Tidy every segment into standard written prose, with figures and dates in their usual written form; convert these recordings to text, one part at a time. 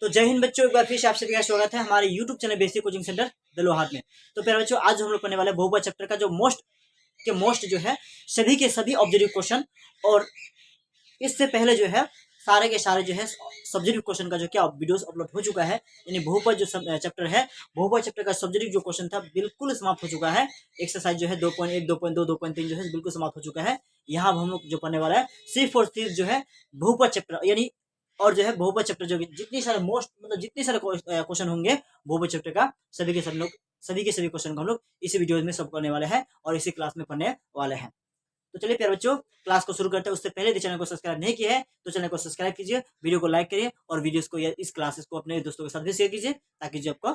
तो जय हिंद बच्चों, एक बार फिर से आप सभी का स्वागत है हमारे YouTube channel basic coaching centre Dalohar में। तो प्यारे बच्चों, आज हम लोग पढ़ने वाले बहुपद चैप्टर का जो मोस्ट जो है सभी के सभी ऑब्जेक्टिव क्वेश्चन, और इससे पहले जो है सारे के सारे जो है सब्जेक्टिव क्वेश्चन का जो क्या वीडियोस अपलोड हो चुका है। यानी बहुपद जो चैप्टर है, बहुपद चैप्टर का सब्जेक्टिव जो क्वेश्चन था बिल्कुल समाप्त हो चुका है। एक्सरसाइज जो है 2.1, 2.2, 2.3 जो है बिल्कुल समाप्त हो चुका है। यहाँ हम लोग जो पढ़ने वाला है सिर्फ और सिर्फ जो है बहुपद चैप्टर, यानी और जो है बहुपद चैप्टर जो जितनी सारे जितने सारे क्वेश्चन होंगे बहुपद चैप्टर का, सभी के सभी क्वेश्चन को हम लोग इसी वीडियो में सब करने वाले हैं और इसी क्लास में पढ़ने वाले हैं। तो चलिए प्यारे बच्चों, क्लास को शुरू करते हैं। उससे पहले यदि चैनल को सब्सक्राइब नहीं किया है तो चैनल को सब्सक्राइब कीजिए, वीडियो को लाइक करिए और वीडियोस को या इस क्लासेस को अपने दोस्तों के साथ भी शेयर कीजिए, ताकि जो आपको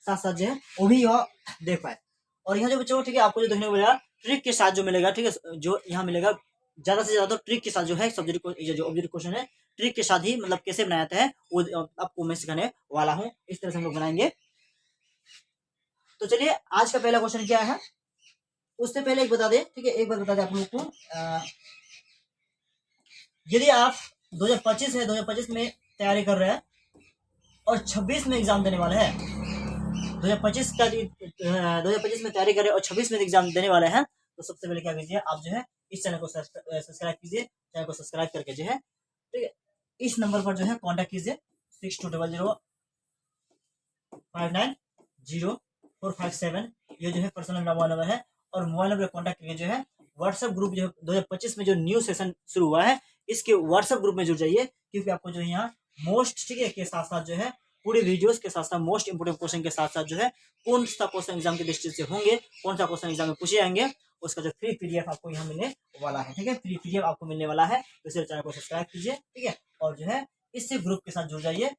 साथ साथ जो है वो भी यह देख पाए। और यहाँ जो बच्चों ठीक है, आपको जो देखने को मिलेगा ट्रिक के साथ जो मिलेगा, ठीक है, जो यहाँ मिलेगा ज्यादा से ज्यादा ट्रिक के साथ जो है सब्जेक्ट जो ऑब्जेक्टिव क्वेश्चन है ट्रिक के साथ ही, मतलब कैसे बनाया जाता है वो आपको मैं सिखाने वाला हूँ। इस तरह से हम लोग बनाएंगे। तो चलिए, आज का पहला क्वेश्चन क्या है उससे पहले एक बता दें, ठीक है, एक बार बता दें आप लोग को। यदि आप 2025 है, 2025 में तैयारी कर रहे हैं और 26 में एग्जाम देने वाले हैं, 2025 में तैयारी कर रहे हैं और 26 में एग्जाम देने वाले हैं, तो सबसे पहले क्या कीजिए, आप जो है इस चैनल को सब्सक्राइब कीजिए। चैनल को सब्सक्राइब करके जो है, ठीक है, इस नंबर पर जो है कांटेक्ट कीजिए 6200590457। ये जो है पर्सनल मोबाइल नंबर है। और मोबाइल नंबर कॉन्टैक्ट करके जो है व्हाट्सएप ग्रुप जो 2025 में जो न्यू सेशन शुरू हुआ है इसके व्हाट्सएप ग्रुप में जुड़ जाइए, क्योंकि आपको जो है यहाँ मोस्ट, ठीक है, के साथ साथ जो है पूरे वीडियोस के साथ साथ मोस्ट इंपोर्टेंट क्वेश्चन के साथ साथ जो है कौन सा क्वेश्चन एग्जाम के दृष्टि से होंगे, कौन सा क्वेश्चन एग्जाम में पूछे जाएंगे, उसका जो फ्री पीडीएफ आपको यहाँ मिलने वाला है। ठीक है, फ्री पीडीएफ आपको मिलने वाला है, तो इसे चैनल को सब्सक्राइब कीजिए, ठीक है, और जो है इससे ग्रुप के साथ जुड़ जाइए।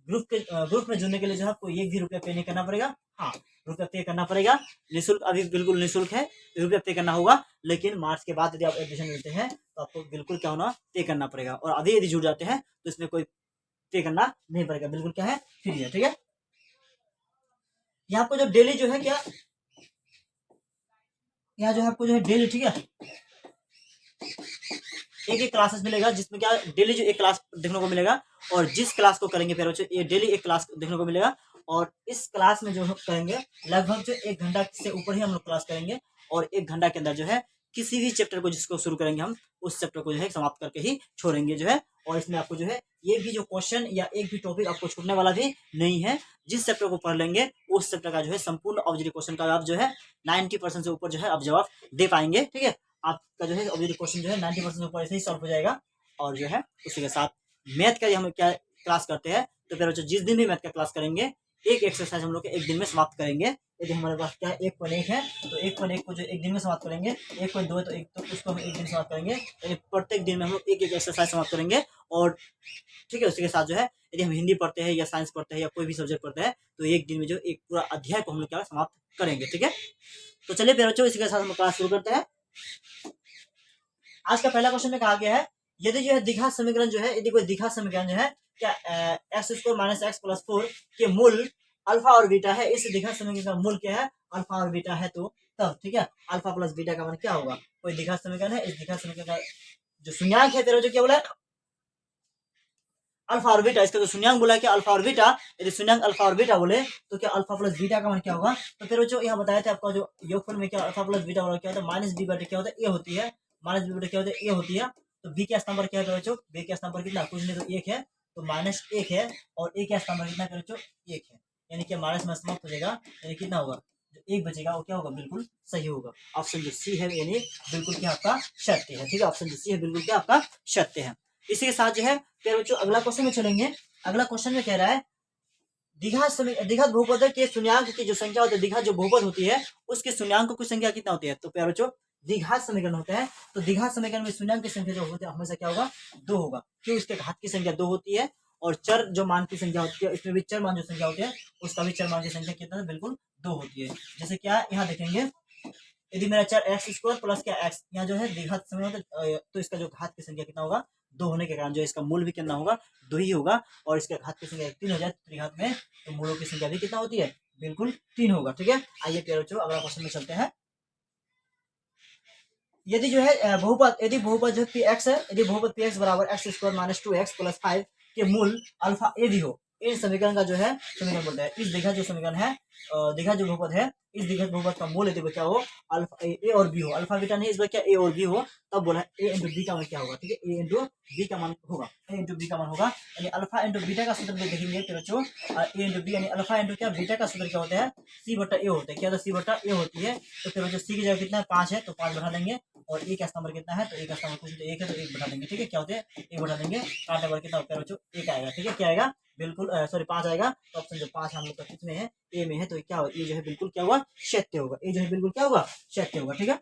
ग्रुप में जुड़ने के लिए जो है आपको 1 भी रुपया पे नहीं करना पड़ेगा। हाँ, रुपया पे करना पड़ेगा, निःशुल्क, अभी बिल्कुल निःशुल्क है, रुपया पे करना होगा। लेकिन मार्च के बाद यदि आप एडमिशन लेते हैं तो आपको बिल्कुल क्या होना, पे करना पड़ेगा। और अभी यदि जुड़ जाते हैं तो इसमें कोई पे करना नहीं पड़ेगा, बिल्कुल क्या है, फ्री है। ठीक है, यहाँ आपको जो डेली जो है क्या, यहाँ जो है आपको जो है डेली, ठीक है, एक क्लासेस मिलेगा, जिसमें क्या डेली जो एक क्लास देखने को मिलेगा। और जिस क्लास को करेंगे प्यारे बच्चों, ये डेली एक क्लास देखने को मिलेगा। और इस क्लास में जो हम करेंगे लगभग जो 1 घंटा से ऊपर ही हम लोग क्लास करेंगे। और 1 घंटा के अंदर जो है किसी भी चैप्टर को जिसको शुरू करेंगे हम उस चैप्टर को जो है समाप्त करके ही छोड़ेंगे जो है। और इसमें आपको जो है ये भी जो क्वेश्चन या एक भी टॉपिक आपको छूटने वाला भी नहीं है। जिस चैप्टर को पढ़ लेंगे उस चैप्टर का जो है संपूर्ण ऑब्जेक्टिव क्वेश्चन का आप जो है 90% से ऊपर जो है आप जवाब दे पाएंगे। ठीक है, आपका जो है ऑब्जेक्टिव क्वेश्चन जो है 90% ऊपर ऐसे ही सॉल्व हो जाएगा। और जो है उसी के साथ मैथ का हम क्या क्लास करते हैं, तो फिर बच्चों जिस दिन भी मैथ का क्लास करेंगे एक एक्सरसाइज हम लोग एक दिन में समाप्त करेंगे। यदि हमारे पास क्या 1.1 है तो 1.1 को जो एक दिन में समाप्त करेंगे, 1.2 है तो एक तो उसको हम एक दिन समाप्त करेंगे। यानी प्रत्येक दिन में हम लोग एक एक्सरसाइज समाप्त करेंगे। और ठीक है, उसी के साथ जो है यदि हम हिंदी पढ़ते हैं या साइंस पढ़ते हैं या कोई भी सब्जेक्ट पढ़ते हैं तो एक दिन में जो एक पूरा अध्याय को हम लोग क्या समाप्त करेंगे। ठीक है, तो चलिए फिर बच्चों इसी के साथ हम क्लास शुरू करते हैं। आज का पहला क्वेश्चन में कहा गया है, यदि जो है द्विघात समीकरण जो है, यदि कोई द्विघात समीकरण जो है क्या x² - x+4 के मूल अल्फा और बीटा है, इस द्विघात समीकरण का मूल क्या है, अल्फा और बीटा है, तो तब ठीक है अल्फा प्लस बीटा का मान क्या होगा। कोई द्विघात समीकरण है, इस द्विघात समीकरण का जो शून्यांक है तेरा जो क्या बोला है अल्फा और बीटा, इसका जो शून्यांक बोला है क्या अल्फा और बीटा, यदि शून्यांक अल्फा और बीटा बोले तो क्या अल्फा प्लस बीटा का मान क्या होगा। तो फिर जो यहाँ बताया था आपका जो योगफल में क्या अल्फा प्लस बीटा क्या होता है, माइनस बी बटे क्या होता है ए होती है, माइनस बी बटे क्या होता है ए होती है। तो बी के स्थान पर क्या है बच्चों, बी के स्थान पर कितना, कुछ नहीं तो 1 है, तो -1 है। और ए के स्थान पर कितना बच्चों 1 है, यानी कि माइनस में समाप्त हो जाएगा, यानी कितना होगा जो 1 बचेगा वो क्या होगा, बिल्कुल सही होगा। ऑप्शन जो सी है यानी बिल्कुल क्या आपका सत्य है। ठीक है, ऑप्शन जो सी है बिल्कुल क्या आपका सत्य है। इसी के साथ जो है फिर बच्चों अगला क्वेश्चन में चलेंगे। अगला क्वेश्चन में कह रहा है द्विघात बहुपद के शून्यांक की जो संख्या होती है, द्विघात जो बहुपद होती है उसके शून्यांक की संख्या कितना होती है। तो प्यारे बच्चों द्विघात समीकरण होता है, तो द्विघात समीकरण में शून्यांक की संख्या जो होती है हमेशा क्या होगा, 2 होगा, क्यों, इसके घात की संख्या 2 होती है। और चर जो मान की संख्या होती है, इसमें भी चर मान जो संख्या होती है उसका भी चर मान की संख्या कितना है, बिल्कुल 2 होती है। जैसे क्या यहाँ देखेंगे, यदि मेरा चर x² प्लस क्या x, यहाँ जो है द्विघात समीकरण तो इसका जो घात की संख्या कितना होगा, 2 होने के कारण जो इसका मूल भी कितना होगा, 2 ही होगा। और इसके घात की संख्या 3 हो जाए त्रिघात में, तो मूलों की संख्या भी कितना होती है, बिल्कुल 3 होगा। ठीक है, आइए प्यारे बच्चों अगला क्वेश्चन में चलते हैं। यदि जो है बहुपद, यदि बहुपद जो px है, यदि बहुपद px बराबर x² - 2x + 5 के मूल अल्फा ए भी हो, इन समीकरण का जो है समीकरण बोलते हैं। इस द्विघात जो समीकरण है, द्विघात जो बहुपद है, इस द्विघात बहुपद का मूल यदि क्या हो अल्फा ए और बी हो, अल्फा बीटा नहीं, इस बार क्या ए और बी हो, तब बोला ए इंटू बी का मान क्या होगा, ठीक है, ए इंटू बी का मान होगा, ए इंटू बी का मान होगा, यानी अल्फा इंटू बीटा का सूत्र देखेंगे तो बच्चों ए इंटू बी, यानी अल्फा इंटू क्या बीटा का सूत्र क्या होता है, सी बटा ए होता है, क्या सी बटा ए होती है। तो फिर बच्चों सी की जगह कितना है 5 है, तो 5 बढ़ा देंगे, और ए का नंबर कितना है, तो ए का नंबर कुछ तो 1 है, तो 1 बढ़ा देंगे, ठीक है, क्या होते हैं 1 बढ़ा देंगे, 8 नंबर कितना होता है बच्चों 1 आएगा, ठीक है, क्या आएगा बिल्कुल सॉरी 5 आएगा। तो ऑप्शन जो 5 हम लोग का किसमें है, ए में है, तो क्या होगा, ये जो है बिल्कुल क्या होगा सत्य होगा, ये जो है बिल्कुल क्या होगा सत्य होगा, ठीक है।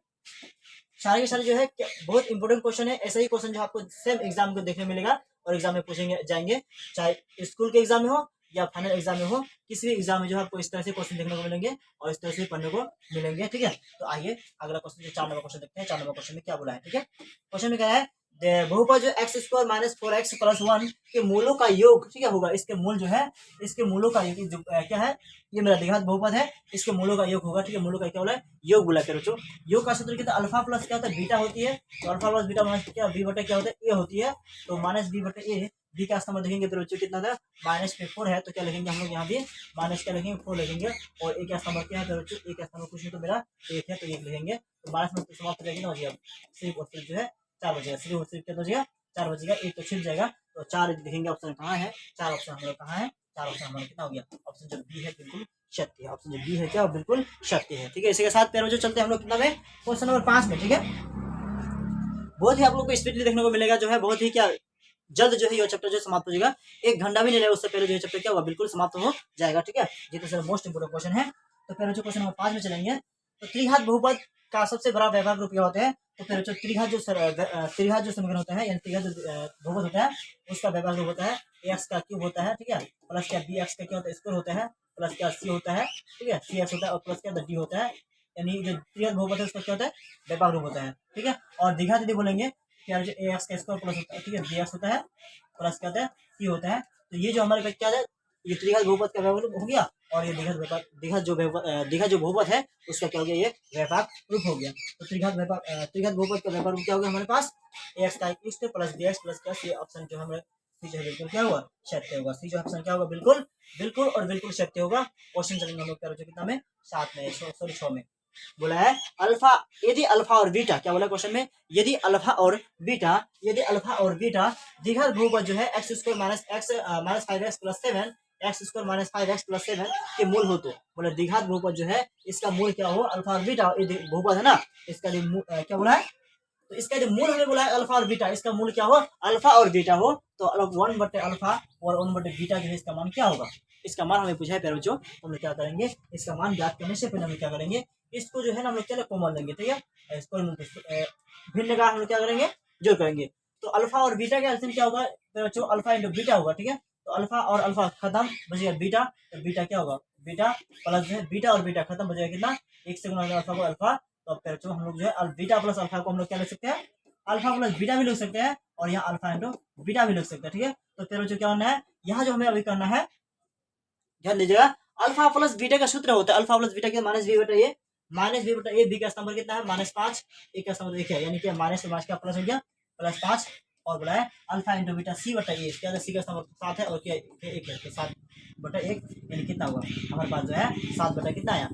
सारे के सारे जो है बहुत इंपॉर्टेंट क्वेश्चन है, ऐसा ही क्वेश्चन जो आपको सेम एग्जाम को देखने मिलेगा और एग्जाम में पूछेंगे जाएंगे, चाहे स्कूल के एग्जाम में हो या फाइनल एग्जाम में हो, किसी भी एग्जाम में जो आपको इस तरह से क्वेश्चन देखने को मिलेंगे और इस तरह से पढ़ने को मिलेंगे, ठीक है। तो आइए अगला क्वेश्चन जो 4 नंबर क्वेश्चन देखते हैं। 4 नंबर क्वेश्चन में क्या बोला है, ठीक है, क्वेश्चन में क्या है, बहुपद जो x square minus 4x plus 1 के मूलों का योग, ठीक है, होगा, इसके मूल जो है, इसके मूलों का योग जो क्या है, ये मेरा द्विघात बहुपद है, इसके मूलों का योग होगा, ठीक है, मूलों का क्या बोला है योग बोला है बच्चों। योग का सूत्र कितना अल्फा प्लस क्या होता है बीटा होती है, तो अल्फा प्लस बीटा माइनस क्या बी बटे क्या होता है ए होती है, तो माइनस बी बटे ए, बी का नंबर देखेंगे तो बच्चों कितना था माइनस पे 4 है, तो क्या लिखेंगे हम लोग यहाँ भी माइनस क्या लिखेंगे 4 लिखेंगे, और ए का नंबर क्या है तो बच्चों ए का नंबर कुछ नहीं तो मेरा 1 है, तो 1 लिखेंगे, तो माइनस में समाप्त हो जाएगी ना, बचिएगा सिर्फ और सिर्फ जो है 4 बचेगा, सिर्फ और सिर्फ क्या बचेगा 4 बचेगा, 1 तो छिप जाएगा, तो 4 लिखेंगे, ऑप्शन कहाँ है 4, ऑप्शन हमारा कहाँ है 4, ऑप्शन हमारा कितना हो गया, ऑप्शन जो बी है बिल्कुल सत्य है, ऑप्शन जो बी है क्या बिल्कुल सत्य है, ठीक है। इसी के साथ पैरों जो चलते हैं हम लोग कितना में क्वेश्चन नंबर 5 में, ठीक है, बहुत ही आप लोग को स्पीडली देखने को मिलेगा, जो है बहुत ही क्या जल्द जो है ये चैप्टर जो समाप्त हो जाएगा, 1 घंटा भी नहीं लगेगा, उससे पहले जो है चैप्टर क्या होगा बिल्कुल समाप्त हो जाएगा, ठीक है। ये तो सर मोस्ट इंपोर्टेंट क्वेश्चन है। तो पहले जो क्वेश्चन नंबर 5 में चलेंगे, तो त्रिघात बहुपद का सबसे बड़ा व्यवहार रूप क्या होता है, तो फिर जो त्रिघात जो त्रिघात जो समीकरण होता है, यानी त्रिघात जो बहुपद होता है उसका व्यवहार रूप होता है एक्स का क्यूब होता है, ठीक है, प्लस क्या बी एक्स का क्या होता है स्क्वायर होता है, प्लस क्या सी होता है, ठीक है, सी एक्स होता है, और प्लस क्या डी होता है, यानी जो त्रिघात बहुपद है उसका क्या होता है व्यापक रूप होता है, ठीक है। और द्विघात यदि बोलेंगे क्या जो ए एक्स का स्क्वायर प्लस होता है, ठीक है, बी एक्स होता है, प्लस क्या होता है सी होता है, तो ये जो हमारे पास क्या है ये त्रिघात बहुपद का व्यापक रूप हो गया, और ये द्विघात जो बहुपद है उसका क्या हो गया ये व्यापक रूप हो गया। तो त्रिघात बहुपद का व्यापक रूप क्या हो गया हमारे पास एक्स का square plus B x plus क्या सी, ऑप्शन जो हमारे सी जो है बिल्कुल क्या होगा सत्य होगा, सी जो ऑप्शन क्या होगा बिल्कुल बिल्कुल और बिल्कुल सत्य होगा। क्वेश्चन चलेंगे हम लोग क्या कितना में 7 में सॉरी 6 में बोला है अल्फा यदि अल्फा और बीटा क्या बोला क्वेश्चन में, यदि अल्फा और बीटा द्विघात बहुपद जो है X square minus 5x plus 7 x square minus 5x plus 7 के मूल हो, तो बोले द्विघात बहुपद जो है इसका मूल क्या हो अल्फा और बीटा, ये बहुपद है ना, इसका क्या बोला है, तो इसका जो मूल हमें बोला है अल्फा और बीटा, इसका मूल क्या हो अल्फा और बीटा हो, तो 1 बटे अल्फा और 1 बटे बीटा जो है इसका मान क्या होगा, इसका मान हमें पूछा है प्यारे बच्चों, तो हम लोग क्या करेंगे इसका मान ज्ञात करने से पहले हम क्या करेंगे इसको जो है ना हम लोग क्या कॉमन लेंगे, ठीक है, इसको भिन्न का हम लोग क्या करेंगे जोड़ करेंगे, तो अल्फा और बीटा का एलसीएम क्या होगा बच्चों अल्फा इंटू बीटा होगा, ठीक है, तो अल्फा और अल्फा खत्म बचेगा बीटा, तो बीटा क्या होगा बीटा प्लस जो है बीटा और बीटा खत्म बचेगा कितना 1 से गुणा अल्फा को अल्फा, तो फिर बच्चों हम लोग जो है बीटा प्लस अल्फा को हम लोग क्या लिख सकते हैं अल्फा प्लस बीटा भी लिख सकते हैं, और यहाँ अल्फा इंटू बीटा भी लिख सकते हैं, ठीक है। तो फिर बच्चों क्या करना है यहाँ जो हमें अभी करना है ध्यान लीजिएगा अल्फा प्लस बीटा का सूत्र होता है अल्फा प्लस बीटा के माइनस बी बटा ए, बी का नंबर कितना है -5, ए का नंबर 1 है, यानी कि माइनस से माइनस का प्लस हो गया +5, और बोला है अल्फा इंटू बीटा सी बटा ए, क्या सी का नंबर 7 है और क्या 1 है, तो 7 बटा 1 यानी कितना हुआ हमारे पास जो है 7 बटा कितना आया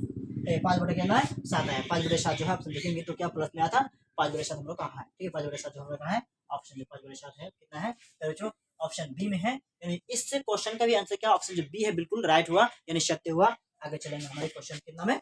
5 बटा कितना है 7 आया, 5 बटे 7 जो है ऑप्शन देखेंगे तो क्या प्लस में आया था 5 बटे 7 हम लोग कहाँ है, ठीक है, 5 बटे 7 जो हम लोग कहाँ है ऑप्शन जो 5 बटे 7 है कितना है तो जो ऑप्शन बी में है, यानी इससे क्वेश्चन का भी आंसर क्या ऑप्शन जो बी है बिल्कुल राइट हुआ यानी सत्य हुआ। आगे चलेंगे हमारे क्वेश्चन कितना में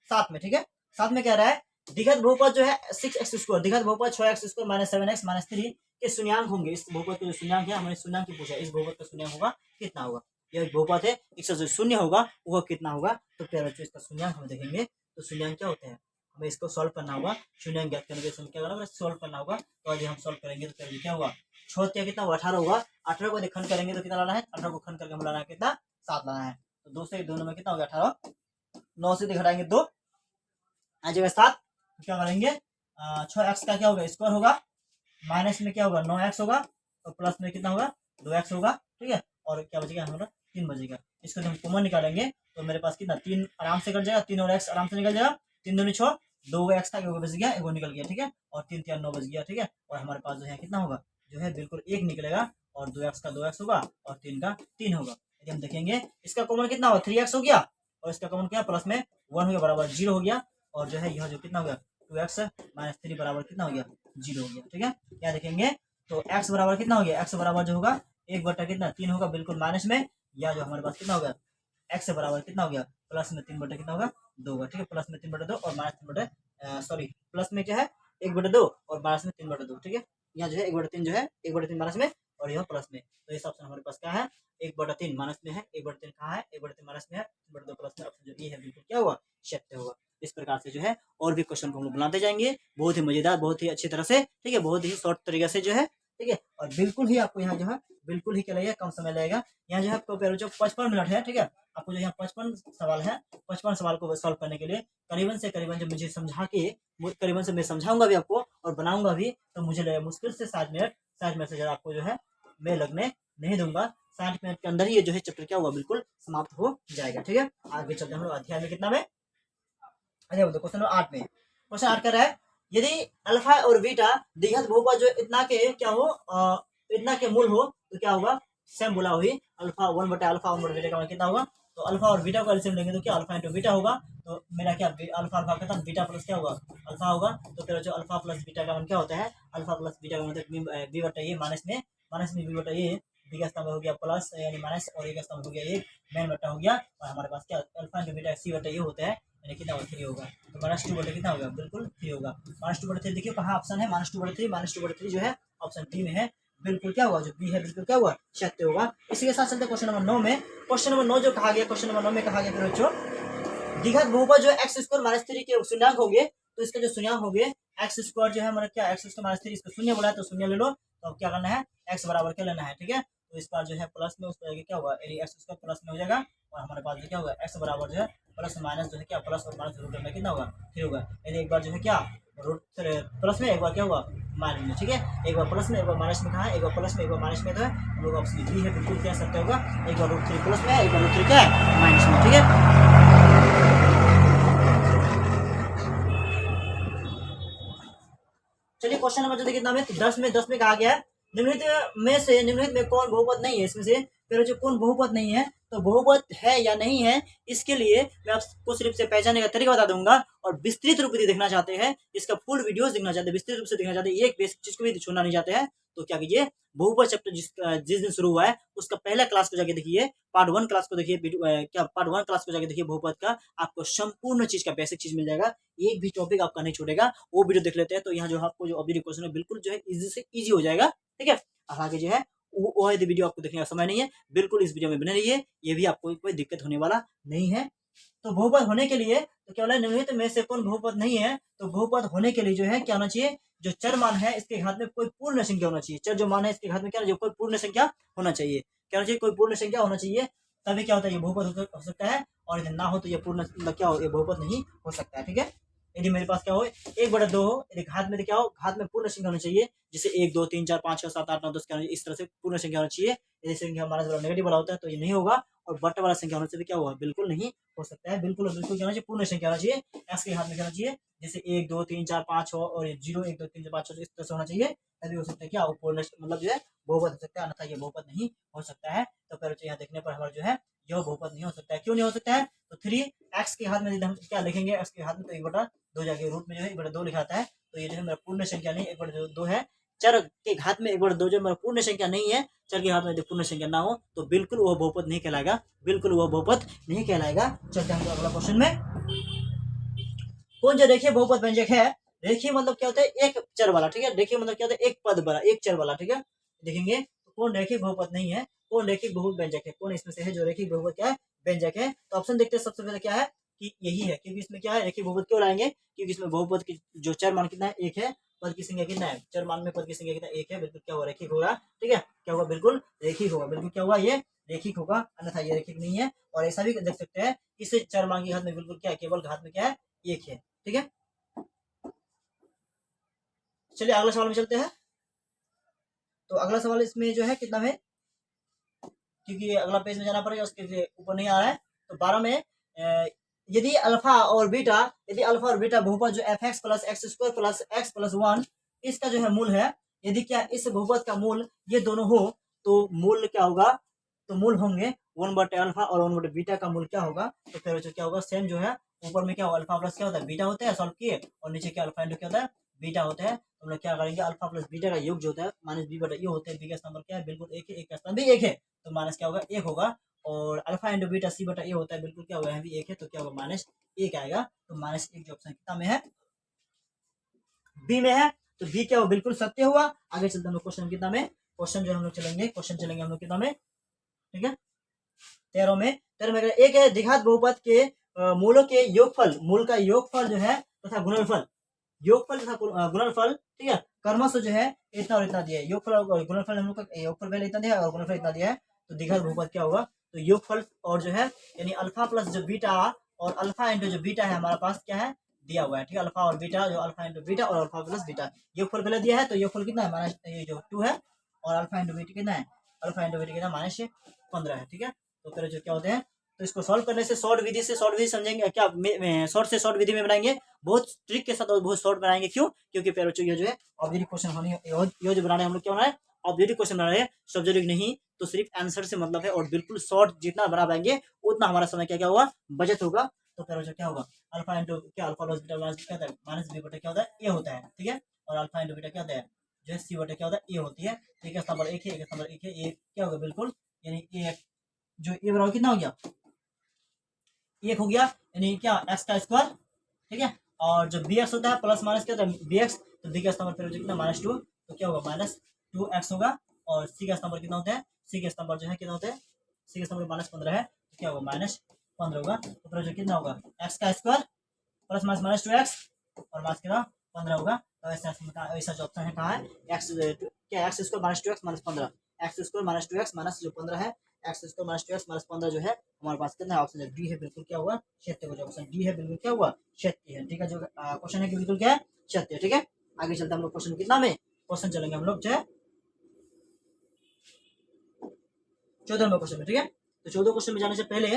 7 में, ठीक है, 7 में क्या रहा है द्विघात बहुपद जो है 6x² द्विघात बहुपद 6x² - 7x - 3 के शून्यांक होंगे, इस बहुपद का जो शून्यांक है हमने शून्यांक ही पूछा, इस बहुपद का शून्यांक होगा कितना होगा, यह बहुपद है इसका जो शून्य होगा वो कितना होगा, तो प्यारे बच्चों इसका शून्यांक हम देखेंगे तो शून्यांक क्या होते हैं हमें इसको सॉल्व करना होगा, शून्यांक ज्ञात करने के लिए क्या करना सॉल्व करना होगा, तो यदि हम सॉल्व करेंगे तो क्या होगा 6 कितना होगा 18 होगा, 18 को खंड करेंगे तो कितना लाना है 18 को खंड करके हम लाना है कितना 7 लाना है, तो 2 से दोनों में कितना हो गया 18, 9 से घटाएंगे 2 आ जाएगा 7, क्या करेंगे 6x का क्या होगा स्क्वायर होगा, माइनस में क्या होगा 9x होगा, तो प्लस में कितना होगा 2x होगा, ठीक है, और क्या बचेगा हमारा 3 बचेगा, इसको हम कॉमन निकालेंगे तो मेरे पास कितना 3 आराम से कट जाएगा, 3 और x आराम से निकल जाएगा, 3 दूनी 6 2 एक्स था, 1 बच गया, 1 निकल गया, ठीक है। और 3 3 9 बच गया, ठीक है। और हमारे पास जो है कितना होगा, जो है बिल्कुल 1 निकलेगा, और 2 एक्स का 2 एक्स होगा, और 3 का 3 होगा। यदि हम देखेंगे इसका कॉमन कितना होगा, 3 एक्स हो गया, और इसका कॉमन क्या प्लस में 1 हो गया, बराबर 0 हो गया। और जो है यह जो कितना हो गया 2x माइनस 3 बराबर कितना हो गया 0 हो गया, ठीक है। क्या देखेंगे तो x बराबर कितना हो गया, x बराबर जो होगा 1 बटा कितना 3 होगा, बिल्कुल माइनस में, या जो हमारे पास कितना होगा x बराबर कितना हो गया प्लस में 3 बटा कितना होगा 2 होगा, ठीक है। प्लस में 3 बटा 2 और माइनस 3 बटा सॉरी प्लस में क्या है 1 बटा 2 और माइनस में 3 बटा 2, ठीक है। यहाँ जो है 1 बटा 3 जो है 1 बटा 3 माइनस में, और यह प्लस में, तो इस ऑप्शन हमारे पास क्या है 1 बटा 3 माइनस में है, 1 बटा 3 कहाँ है 1 बटा 3 माइनस में है, 3 बटा 2 प्लस में, ऑप्शन जो ये है बिल्कुल क्या हुआ सत्य होगा। इस प्रकार से जो है और भी क्वेश्चन को हम लोग बनाते जाएंगे, बहुत ही मजेदार, बहुत ही अच्छी तरह से, ठीक है, बहुत ही शॉर्ट तरीके से जो है, ठीक है। और बिल्कुल ही आपको यहाँ जो है बिल्कुल ही क्या लगेगा, कम समय लगेगा। यहाँ जो है आपको जो 55 मिनट है, ठीक है। आपको जो यहाँ 55 सवाल है, 55 सवाल को सॉल्व करने के लिए करीबन से करीबन जो मुझे समझा के करीबन से मैं समझाऊंगा भी आपको और बनाऊंगा भी, तो मुझे लगेगा मुश्किल से 60 मिनट, 60 मिनट से ज़्यादा आपको जो है मैं लगने नहीं दूंगा। 60 मिनट के अंदर ही ये जो है चैप्टर क्या हुआ बिल्कुल समाप्त हो जाएगा, ठीक है। आगे चलते हम लोग अध्याय में कितना में, अरे बोलते क्वेश्चन 8 में, क्वेश्चन 8 कर रहा है यदि अल्फा और बीटा द्विघात बहुपद जो इतना के क्या हो इतना के मूल हो तो क्या होगा, सेम बोला हुई अल्फा 1/अल्फा 1/बीटा का मान कितना होगा, तो अल्फा और बीटा को एलसीएम लेंगे तो क्या अल्फा इंटू बीटा होगा, तो मेरा क्या अल्फा अल्फा खत्म, बीटा प्लस क्या होगा अल्फा होगा, तो फिर जो अल्फा प्लस बीटा का मान क्या होता है, अल्फा प्लस बीटा का मतलब बी बटा ए माइनस में बी बटा ए, बी का स्तंभ हो गया प्लस यानी माइनस, और ए का स्तंभ हो गया एक मेन बटा हो गया, और हमारे पास क्या अल्फा इंटू बीटा सी बटा ए होता है, यानी कितना होगा 3 होगा, तो माइनस 2 बटे कितना होगा बिल्कुल 3 होगा। माइनस 2 बटे 3 देखिए कहाँ ऑप्शन है, माइनस 2 बटे 3, माइनस 2 बटे 3 जो है ऑप्शन बी में है, बिल्कुल क्या हुआ जो बी है बिल्कुल क्या हुआ सत्य होगा। इसी के साथ चलते क्वेश्चन नंबर 9 में, क्वेश्चन नंबर 9 जो कहा गया, क्वेश्चन नंबर 9 में कहा गया फिर बच्चों द्विघात बहुपद जो एक्स स्क्वायर माइनस 3 के शून्यंक होंगे, तो इसका जो शून्यंक होंगे एक्स स्क्वायर जो है हमारा क्या एक्स स्क्वायर माइनस 3 इसका शून्य बोला है, तो शून्य ले लो, तो अब क्या करना है एक्स बराबर क्या लेना है, ठीक है। तो इस बार जो है प्लस में उस पर क्या होगा एक्स स्क्वायर प्लस में हो जाएगा, और हमारे पास जो क्या होगा एक्स बराबर जो है प्लस माइनस जो है क्या प्लस और माइनस रूट में कितना होगा 3 होगा, यानी एक बार जो है क्या रूट प्लस में एक बार क्या हुआ माइनस में, ठीक है। एक बार प्लस में एक बार माइनस में, कहा है एक बार प्लस में एक बार माइनस में, तो है हम लोग ऑप्शन बी है बिल्कुल क्या सत्य होगा, एक बार रूट 3 प्लस में एक बार रूट 3 क्या है माइनस में, ठीक है। चलिए क्वेश्चन नंबर जल्दी कितना में 10 में कहा गया है निम्नलिखित में कौन बहुपद नहीं है, इसमें से फिर जो कौन बहुपद नहीं है, तो बहुपद है या नहीं है इसके लिए मैं आपको सिर्फ से पहचानने का तरीका बता दूंगा, और विस्तृत रूप से देखना चाहते हैं इसका फुल वीडियोस देखना चाहते हैं, विस्तृत रूप से देखना चाहते हैं, एक बेसिक चीज को भी छोड़ना नहीं चाहते हैं, तो क्या कीजिए बहुपद चैप्टर जिस दिन शुरू हुआ है उसका पहला क्लास को जाके देखिए, पार्ट 1 क्लास को देखिए, क्या पार्ट 1 क्लास को जाके देखिए बहुपद का, आपको संपूर्ण चीज का बेसिक चीज मिल जाएगा, एक भी टॉपिक आपका नहीं छूटेगा। वो वीडियो देख लेते हैं तो यहाँ जो आपको जो ऑब्जेक्टिव क्वेश्चन है बिल्कुल जो है इजी से इजी हो जाएगा, ठीक है। आगे जो है वो यदि वीडियो आपको देखने का समय नहीं है बिल्कुल इस वीडियो में बने रहिए, ये भी आपको कोई दिक्कत होने वाला नहीं है। तो बहुपद होने के लिए तो क्या बोला निम्नलिखित में से कौन बहुपद नहीं है, तो बहुपद होने के लिए जो है क्या होना चाहिए, जो चर मान है इसके घात में कोई पूर्ण संख्या होना चाहिए, चर जो मान है इसके घात में क्या जो कोई पूर्ण संख्या होना चाहिए, क्या होना चाहिए कोई पूर्ण संख्या होना चाहिए, तभी क्या होता है ये बहुपद हो सकता है, और यदि ना हो तो ये पूर्ण क्या हो ये बहुपद नहीं हो सकता है, ठीक है। यदि मेरे पास क्या हो 1/2 हो, यदि घात में क्या हो घात में पूर्ण संख्या होनी चाहिए, जैसे 1 2 3 4 5 6 7 8 9 10 क्या इस तरह से पूर्ण संख्या होनी चाहिए। यदि संख्या माइनस वाला नेगेटिव वाला होता है तो ये नहीं होगा, और बटे वाला संख्या होने से भी क्या होगा बिल्कुल नहीं हो सकता है, बिल्कुल और बिल्कुल क्या होना चाहिए पूर्ण संख्या होना चाहिए, एक्स के हाथ में क्या होना चाहिए, जैसे 1 2 3 4 5 6 और 0 1 2 3 4 5 6 इस तरह से होना चाहिए, तभी हो सकता है क्या पूर्ण मतलब जो है बहुपद हो सकता है, अन्यथा ये बहुपद नहीं हो सकता है। तो फिर यहाँ देखने पर हमारा जो है यह बहुपद नहीं हो सकता है, क्यों नहीं हो सकता है, तो 3 एक्स के हाथ में हम क्या लिखेंगे, एक्स के हाथ में तो 1/2 जाके रूट में जो है 1/2 लिखा आता है, तो ये जो है मेरा पूर्ण संख्या नहीं 1/2 है, चर के घात में 1/2 जो मेरा पूर्ण संख्या नहीं है, चर के घात में यदि पूर्ण संख्या ना हो तो बिल्कुल वह बहुपद नहीं कहलाएगा, बिल्कुल वह बहुपद नहीं कहलाएगा। चलते हैं अगला क्वेश्चन में, कौन जो रेखीय बहुपद व्यंजक है, रेखीय मतलब क्या होता है एक चर वाला, ठीक है, रेखीय मतलब क्या होता है एक पद वाला एक चर वाला, ठीक है। देखेंगे तो कौन रेखीय बहुपद नहीं है, कौन रेखिक बहुपद व्यंजक है, कौन इसमें से है जो रेखिक बहुपद क्या है व्यंजक है, तो ऑप्शन देखते हैं सबसे पहले क्या है कि यही है, क्योंकि इसमें क्या है रेखिक बहुपद क्यों लाएंगे, क्योंकि इसमें बहुपद की जो चर मान कितना है एक है, पद की संख्या कितना है चर मान में पद की संख्या कितना एक है, बिल्कुल क्या होगा रेखिक होगा, ठीक है, क्या होगा बिल्कुल रेखिक होगा, बिल्कुल क्या होगा ये रेखिक होगा, अन्यथा ये रेखिक नहीं है। और ऐसा भी देख सकते हैं इस चर मान की घात में बिल्कुल क्या है केवल घात में क्या है एक है, ठीक है। चलिए अगला सवाल में चलते हैं, तो अगला सवाल इसमें जो है कितना में, क्योंकि अगला पेज में जाना पड़ेगा उसके ऊपर नहीं आ रहा है, तो 12 में यदि अल्फा और बीटा बहुपद जो F x plus x square plus X plus 1 इसका जो है मूल है, यदि क्या इस बहुपद का मूल ये दोनों हो तो मूल क्या होगा, तो मूल होंगे 1 बटे अल्फा और 1 बटे बीटा का मूल क्या होगा, तो फिर बच्चों क्या होगा सेम जो है ऊपर में क्या होगा अल्फा प्लस क्या होता है बीटा होता है सॉल्व किए, और नीचे क्या अल्फा इंटू क्या होता है बीटा होता है। तो हम लोग क्या करेंगे अल्फा प्लस बीटा का योग जो होता है माइनस बी बटा ये होता है, बी का नंबर क्या है बिल्कुल एक है, एक का स्थान भी एक है तो माइनस क्या होगा एक होगा, और अल्फा इंटू बीटा सी बटा ए होता है बिल्कुल क्या होगा यहाँ भी एक है तो क्या होगा माइनस एक आएगा। तो माइनस एक जो ऑप्शन कितना में है बी में है, तो बी क्या हो बिल्कुल सत्य हुआ। आगे चलते हम लोग क्वेश्चन कितना में, क्वेश्चन जो हम लोग चलेंगे हम लोग कितना में, ठीक है 13 में एक है द्विघात बहुपद के मूलों के योगफल, मूल का योगफल जो है तथा गुणनफल, योगफल तथा गुणनफल ठीक है क्रमशः जो है इतना और इतना दिया है, योगफल और गुणनफल हम लोग का योगफल पहले इतना दिया है और गुणनफल इतना दिया है, तो द्विघात बहुपद क्या होगा, तो योगफल और जो है यानी अल्फा प्लस जो बीटा और अल्फा इंटू जो बीटा है हमारे पास क्या है दिया हुआ है, ठीक है अल्फा और बीटा जो अल्फा इंटू बीटा और अल्फा प्लस बीटा योगफल पहले दिया है, तो योगफल कितना है माइनस ये जो 2 है और अल्फा इंटू बीटा कितना है, अल्फा इंटू बीटा कितना माइनस 15 है, ठीक है। तो फिर जो क्या होते हैं, तो इसको सॉल्व करने से शॉर्ट विधि समझेंगे क्या, शॉर्ट विधि में बनाएंगे, बहुत ट्रिक के साथ और बहुत शॉर्ट बनाएंगे, क्यों क्योंकि फिर बच्चों ये जो है ऑब्जेक्टिव क्वेश्चन होने ये जो बनाने हम लोग क्या बना रहे हैं ऑब्जेक्टिव क्वेश्चन बना रहे हैं, सब्जेक्टिव नहीं, तो सिर्फ आंसर से मतलब है और बिल्कुल शॉर्ट जितना बना पाएंगे उतना हमारा समय क्या होगा बचत होगा। तो फिर बच्चों क्या होगा अल्फा इंटू क्या अल्फा प्लस बीटा क्या होता है माइनस बी बटे क्या होता है ए होता है, ठीक है, और अल्फा इंटू बीटा क्या होता है जो है सी बटे क्या होता है ए होती है, ठीक है नंबर एक है एक नंबर एक है ये क्या होगा बिल्कुल यानी ए जो ए बराबर कितना हो गया एक हो गया यानी क्या एक्स का स्क्वायर, ठीक है, और जो बी एक्स होता है प्लस माइनस क्या होता है बी एक्स, तो बी का नंबर फिर कितना माइनस 2 तो क्या होगा माइनस 2x होगा, और सी का नंबर कितना होता है सी का नंबर जो है कितना होता है सी का नंबर माइनस 15 है तो क्या होगा माइनस 15 होगा, तो फिर जो कितना होगा एक्स का square plus minus minus 2x और माइनस कितना 15 होगा। तो ऐसा जो ऑप्शन है कहाँ है एक्स क्या x square minus 2x minus 15 x square minus 2x minus जो 15 है X square minus 2x minus 15 जो है हमारे पास कितना ऑप्शन है डी है बिल्कुल क्या हुआ सत्य हो, ऑप्शन डी है बिल्कुल क्या हुआ सत्य है, ठीक है, जो क्वेश्चन है कि बिल्कुल क्या है सत्य, ठीक है। आगे चलते हम लोग क्वेश्चन कितना में क्वेश्चन चलेंगे हम लोग जो है 14वें क्वेश्चन में, ठीक है। तो 14 क्वेश्चन में जाने से पहले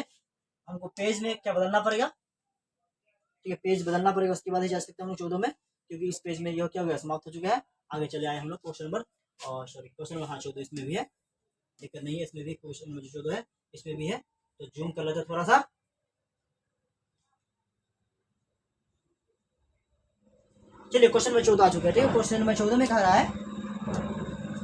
हमको पेज में क्या बदलना पड़ेगा, ठीक है पेज बदलना पड़ेगा उसके बाद ही जा सकते हैं हम लोग 14 में, क्योंकि इस पेज में यह क्या हो गया समाप्त हो चुका है। आगे चले आए हम लोग क्वेश्चन नंबर और सॉरी क्वेश्चन नंबर हाँ 14 इसमें भी है, दिक्कत नहीं है, इसमें भी क्वेश्चन नंबर 14 है इसमें भी है, तो जूम कर लेते थोड़ा सा। चलिए क्वेश्चन नंबर 14 आ चुका है, ठीक है। क्वेश्चन नंबर 14 में कह रहा है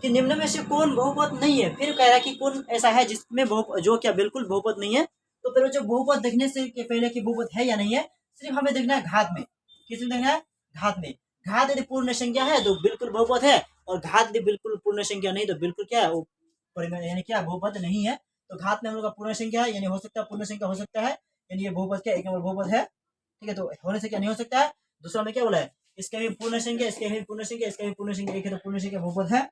कि निम्न में से कौन बहुपद नहीं है, फिर कह रहा है कि कौन ऐसा है जिसमें जो क्या बिल्कुल बहुपद नहीं है, तो फिर जो बहुपद देखने से के पहले कि बहुपद है या नहीं है सिर्फ हमें देखना है घात में, किसमें देखना है घात में, घात यदि पूर्ण संख्या है तो बिल्कुल बहुपद है, और घात यदि बिल्कुल पूर्ण संख्या नहीं तो बिल्कुल क्या है वो यानी क्या बहुपद नहीं है। तो घात में हम लोग का पूर्ण संख्या है यानी हो सकता है पूर्ण संख्या हो सकता है यानी ये बहुपद क्या एक नंबर बहुपद है, ठीक है, तो होने से क्या नहीं हो सकता है। दूसरा में क्या बोला है इसके भी पूर्ण संख्या इसके भी पूर्ण संख्या इसके भी पूर्ण संख्या एक है तो पूर्ण संख्या बहुपद है,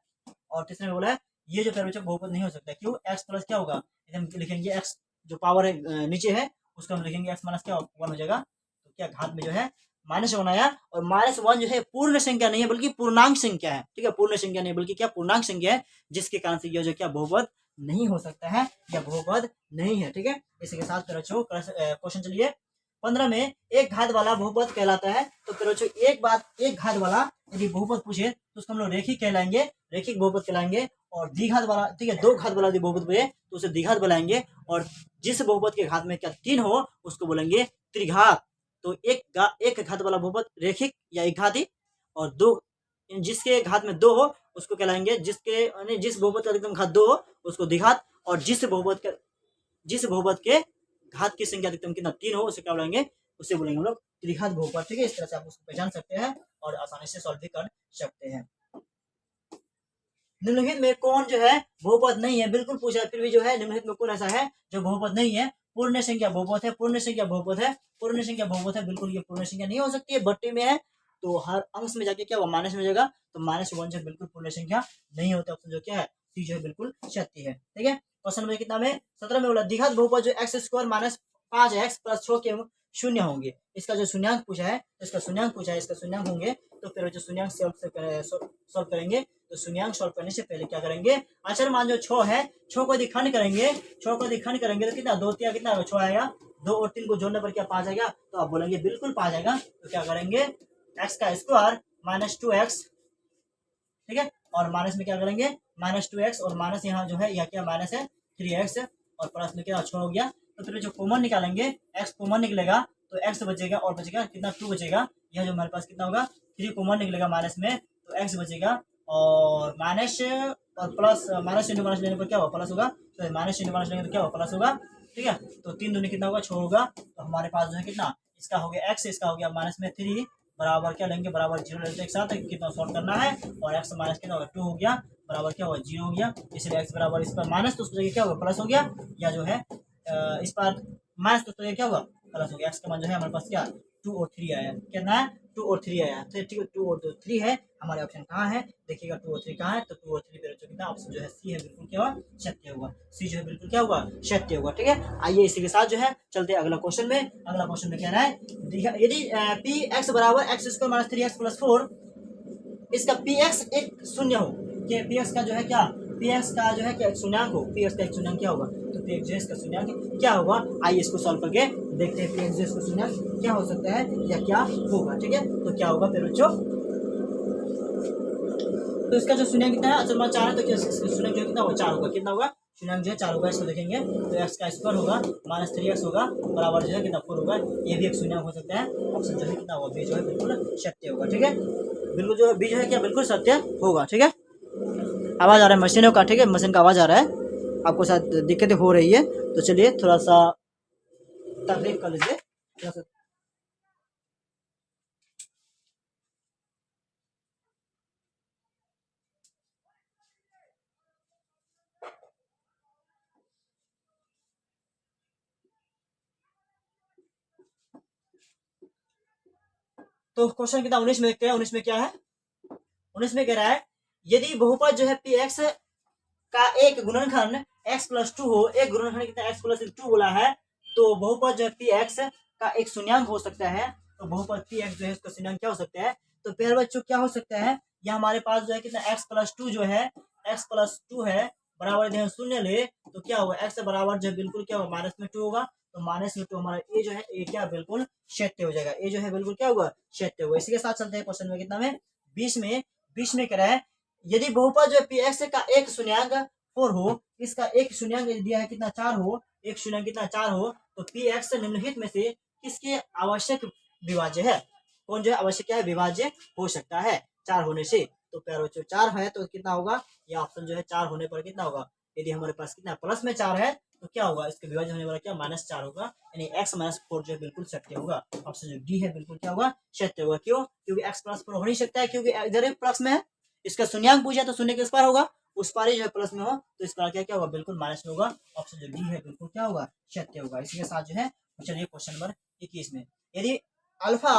और तीसरे में बोला है ये जो पैर बहुपद नहीं हो सकता, क्यों एक्स प्लस क्या होगा हम लिखेंगे एक्स जो पावर है नीचे है उसको हम लिखेंगे एक्स माइनस क्या 1 हो जाएगा, तो क्या घात में जो है माइनस 1 आया, और माइनस 1 जो है पूर्ण संख्या नहीं है बल्कि पूर्णांक संख्या है, ठीक है, पूर्ण संख्या नहीं बल्कि क्या पूर्णांक संख्या है, जिसके कारण से यह जो क्या बहुपद नहीं हो सकता है या बहुपद नहीं है, ठीक है। इसी के साथ क्वेश्चन चलिए 15 में एक घात वाला बहुपद कहलाता है, तो फिर एक घात वाला यदि बहुपद पूछे तो उसको हम लोग रेखिक कहलाएंगे, रेखिक बहुपद कहलाएंगे, और द्विघात वाला ठीक है 2 घात वाला यदि बहुपद पूछे तो उसे द्विघात बुलाएंगे, और जिस बहुपद के घात में क्या 3 हो उसको बोलेंगे त्रिघात। तो एक घात वाला बहुपद रेखिक या एक घाती, और 2 जिसके घात में 2 हो उसको कहलाएंगे जिस बहुपद का अधिकतम घात 2 हो उसको द्विघात, और जिस बहुपद के घात की संख्या अधिकतम कितना 3 हो उसे क्या बोलेंगे उसे बोलेंगे हम लोग त्रिघात बहुपद, ठीक है। इस तरह से आप उसको पहचान सकते हैं और आसानी से सॉल्व भी कर सकते हैं। निम्नलिखित में कौन जो है बहुपद नहीं है, बिल्कुल पूछा फिर भी जो है निम्नलिखित में कौन ऐसा है जो बहुपद नहीं है, पूर्ण संख्या बहुपद है, पूर्ण संख्या बहुपद है, पूर्ण संख्या बहुपद है, बिल्कुल ये पूर्ण संख्या नहीं हो सकती है, बट्टे में है तो हर अंश में जाके क्या हुआ माइनस में जाएगा, तो -1 जो बिल्कुल पूर्ण संख्या नहीं होता, ऑप्शन जो क्या है सी जो है बिल्कुल सत्य है, ठीक है। क्वेश्चन नंबर कितना में 17 में बोला द्विघात बहुपद जो x square minus 5x plus 6 के शून्य होंगे, इसका जो शून्यांक पूछा है इसका शून्यांक होंगे, तो फिर जो शून्यांक सॉल्व करेंगे, तो शून्यांक सॉल्व करने से पहले क्या करेंगे अचर मान जो 6 है 6 को यदि खंड करेंगे तो कितना 2 3 कितना 6 आएगा 2 और 3 को जोड़ने पर क्या पा जाएगा, तो आप बोलेंगे बिल्कुल पा जाएगा। तो क्या करेंगे, एक्स का स्क्वायर माइनस 2x, ठीक है, और माइनस में क्या करेंगे माइनस 2x, और माइनस यहाँ जो है यह क्या माइनस है 3x, और प्लस में क्या छोड़ हो गया। तो फिर जो कॉमन निकालेंगे, x कॉमन निकलेगा तो x बचेगा, और बचेगा कितना 2 बचेगा। यह जो हमारे पास कितना होगा 3 कॉमन निकलेगा माइनस में, तो x बचेगा, और माइनस और प्लस, माइनस इंटू माइनस लेने पर क्या होगा प्लस होगा, तो माइनस इंटू माइनस लेंगे तो क्या होगा प्लस होगा, ठीक है। तो 3 दूनी कितना होगा 6 होगा। तो हमारे पास जो है कितना, इसका हो गया x, इसका हो गया माइनस में 3, बराबर क्या लेंगे, बराबर 0 लेते एक साथ, कितना सॉल्व करना है, और x माइनस कितना होगा 2 हो गया, बराबर क्या होगा 0 हो गया। इसलिए x बराबर इस पर माइनस, तो उस जगह क्या होगा प्लस हो गया, या जो है इस पर माइनस, तो उस जगह क्या होगा प्लस हो गया। x का मान जो है हमारे पास क्या 2 और 3 आया, कितना है 2 और 3 आया, तो ठीक है 2 और 3 है हमारे ऑप्शन कहाँ है, देखिएगा 2 और 3 कहाँ है, तो 2 और 3 पे कितना ऑप्शन जो है सी है, बिल्कुल क्या होगा सत्य होगा, सी जो है बिल्कुल क्या होगा सत्य होगा, ठीक है। आइए इसी के साथ जो है चलते हैं अगला क्वेश्चन में। अगला क्वेश्चन में कह रहा है यदि पी एक्स बराबर x square minus 3x plus 4, इसका पी एक्स एक शून्य हो, कि पी एक्स का जो है क्या, पी एक्स का जो है क्या एक शून्यंक हो, पी एक्स का एक शून्यंक क्या होगा, तो पी एक्स जो है इसका शून्यंक क्या होगा। आइए इसको सॉल्व करके देखते हैं पी एक्स जो इसका शून्यंक क्या हो सकता है या क्या होगा, ठीक है। तो क्या होगा फिर बच्चों, तो इसका जो शून्यंक कितना है, अचल मान 4 है, तो शून्यंक जो कितना होगा 4 होगा, कितना होगा शून्यंक जो है 4 होगा। इसको देखेंगे तो एक्स का स्क्वायर होगा माइनस 3x होगा, बराबर जो है कितना 4 होगा। ये भी एक शून्यंक हो सकता है, ऑप्शन जो है कितना होगा बी जो है बिल्कुल सत्य होगा, ठीक है, बिल्कुल जो है बी जो है क्या बिल्कुल सत्य होगा, ठीक है। आवाज़ आ रहा है मशीनों का, ठीक है, मशीन का आवाज़ आ रहा है, आपको शायद दिक्कतें हो रही है, तो चलिए थोड़ा सा तकलीफ कर लीजिए थोड़ा सा। तो क्वेश्चन कितना 19 में, क्या 19 में क्या है, 19 में कह रहा है यदि बहुपद जो है पी एक्स का एक गुणनखंड x प्लस 2 हो, एक गुणनखंड कितना x प्लस 2 बोला है, तो बहुपद जो है पी एक्स का एक शून्यंक हो सकता है। तो बहुपद पी एक्स जो है इसका शून्यंक क्या हो सकता है, तो प्यारे बच्चों क्या हो सकता है, यह हमारे पास जो है कितना x प्लस 2 जो है, x प्लस 2 है, बराबर यदि हम शून्य ले तो क्या होगा, x बराबर जो है बिल्कुल क्या होगा माइनस में 2 होगा, तो माइनस में 2 हमारा ए जो है ए क्या बिल्कुल सत्य हो जाएगा, ए जो है बिल्कुल क्या होगा सत्य होगा। इसी के साथ चलते हैं क्वेश्चन में कितना में 20 में, 20 में कह रहा है यदि बहुपद जो है पी एक्स का एक शून्यंक 4 हो, इसका एक शून्यंक दिया है कितना 4 हो, एक शून्यंक कितना 4 हो, तो पी एक्स निम्नलिखित में से किसके आवश्यक विभाज्य है, कौन जो है आवश्यक क्या है विभाज्य हो सकता है 4 होने से। तो प्यारे बच्चों 4 है तो कितना होगा, यह ऑप्शन जो है 4 होने पर कितना होगा, यदि हमारे पास कितना प्लस में 4 है तो क्या होगा, इसके विभाज्य होने वाला क्या माइनस 4 होगा, यानी x माइनस 4 जो है बिल्कुल सत्य होगा। ऑप्शन जो डी है बिल्कुल क्या होगा सत्य होगा। क्यों, क्योंकि x प्लस 4 हो नहीं सकता है, क्योंकि इधर प्लस में है, इसका शून्यंक पूछा तो शून्य के उस पार होगा, उस पार ही जो है प्लस में हो, तो इस पार क्या क्या होगा बिल्कुल माइनस में होगा। ऑप्शन जो डी है बिल्कुल क्या होगा सत्य होगा। इसी के साथ जो है चलिए क्वेश्चन नंबर 21 में, यदि अल्फा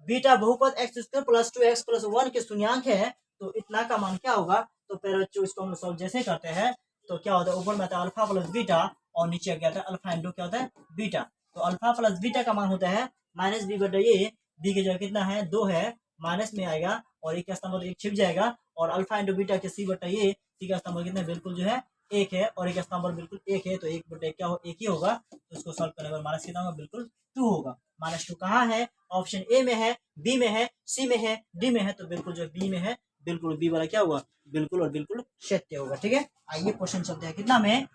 बीटा बहुपद X square plus 2x plus 1 के शून्यंक है तो इतना का मान क्या होगा। तो पहले बच्चों इसको हम सॉल्व जैसे करते हैं तो क्या होता है, ऊपर में आता है अल्फा प्लस बीटा और नीचे क्या होता है अल्फा इंटू क्या होता है बीटा। तो अल्फा प्लस बीटा का मान होता है माइनस बी बटा ए, बी की जगह कितना है 2 है, माइनस में आएगा और एक का स्थान एक छिप जाएगा, और अल्फा इंटू बीटा के सी बटा ए, सी का स्थान कितना बिल्कुल जो है 1 है, और एक स्थान पर बिल्कुल 1 है, तो 1 बटा क्या हो 1 ही होगा। तो इसको सॉल्व करने पर माइनस कितना होगा बिल्कुल 2 होगा। माइनस 2 कहाँ है, ऑप्शन ए में है, बी में है, सी में है, डी में है, तो बिल्कुल जो बी में है, बिल्कुल बी वाला क्या होगा बिल्कुल और बिल्कुल सत्य होगा। ठीक है, आइए क्वेश्चन चलते हैं कितना में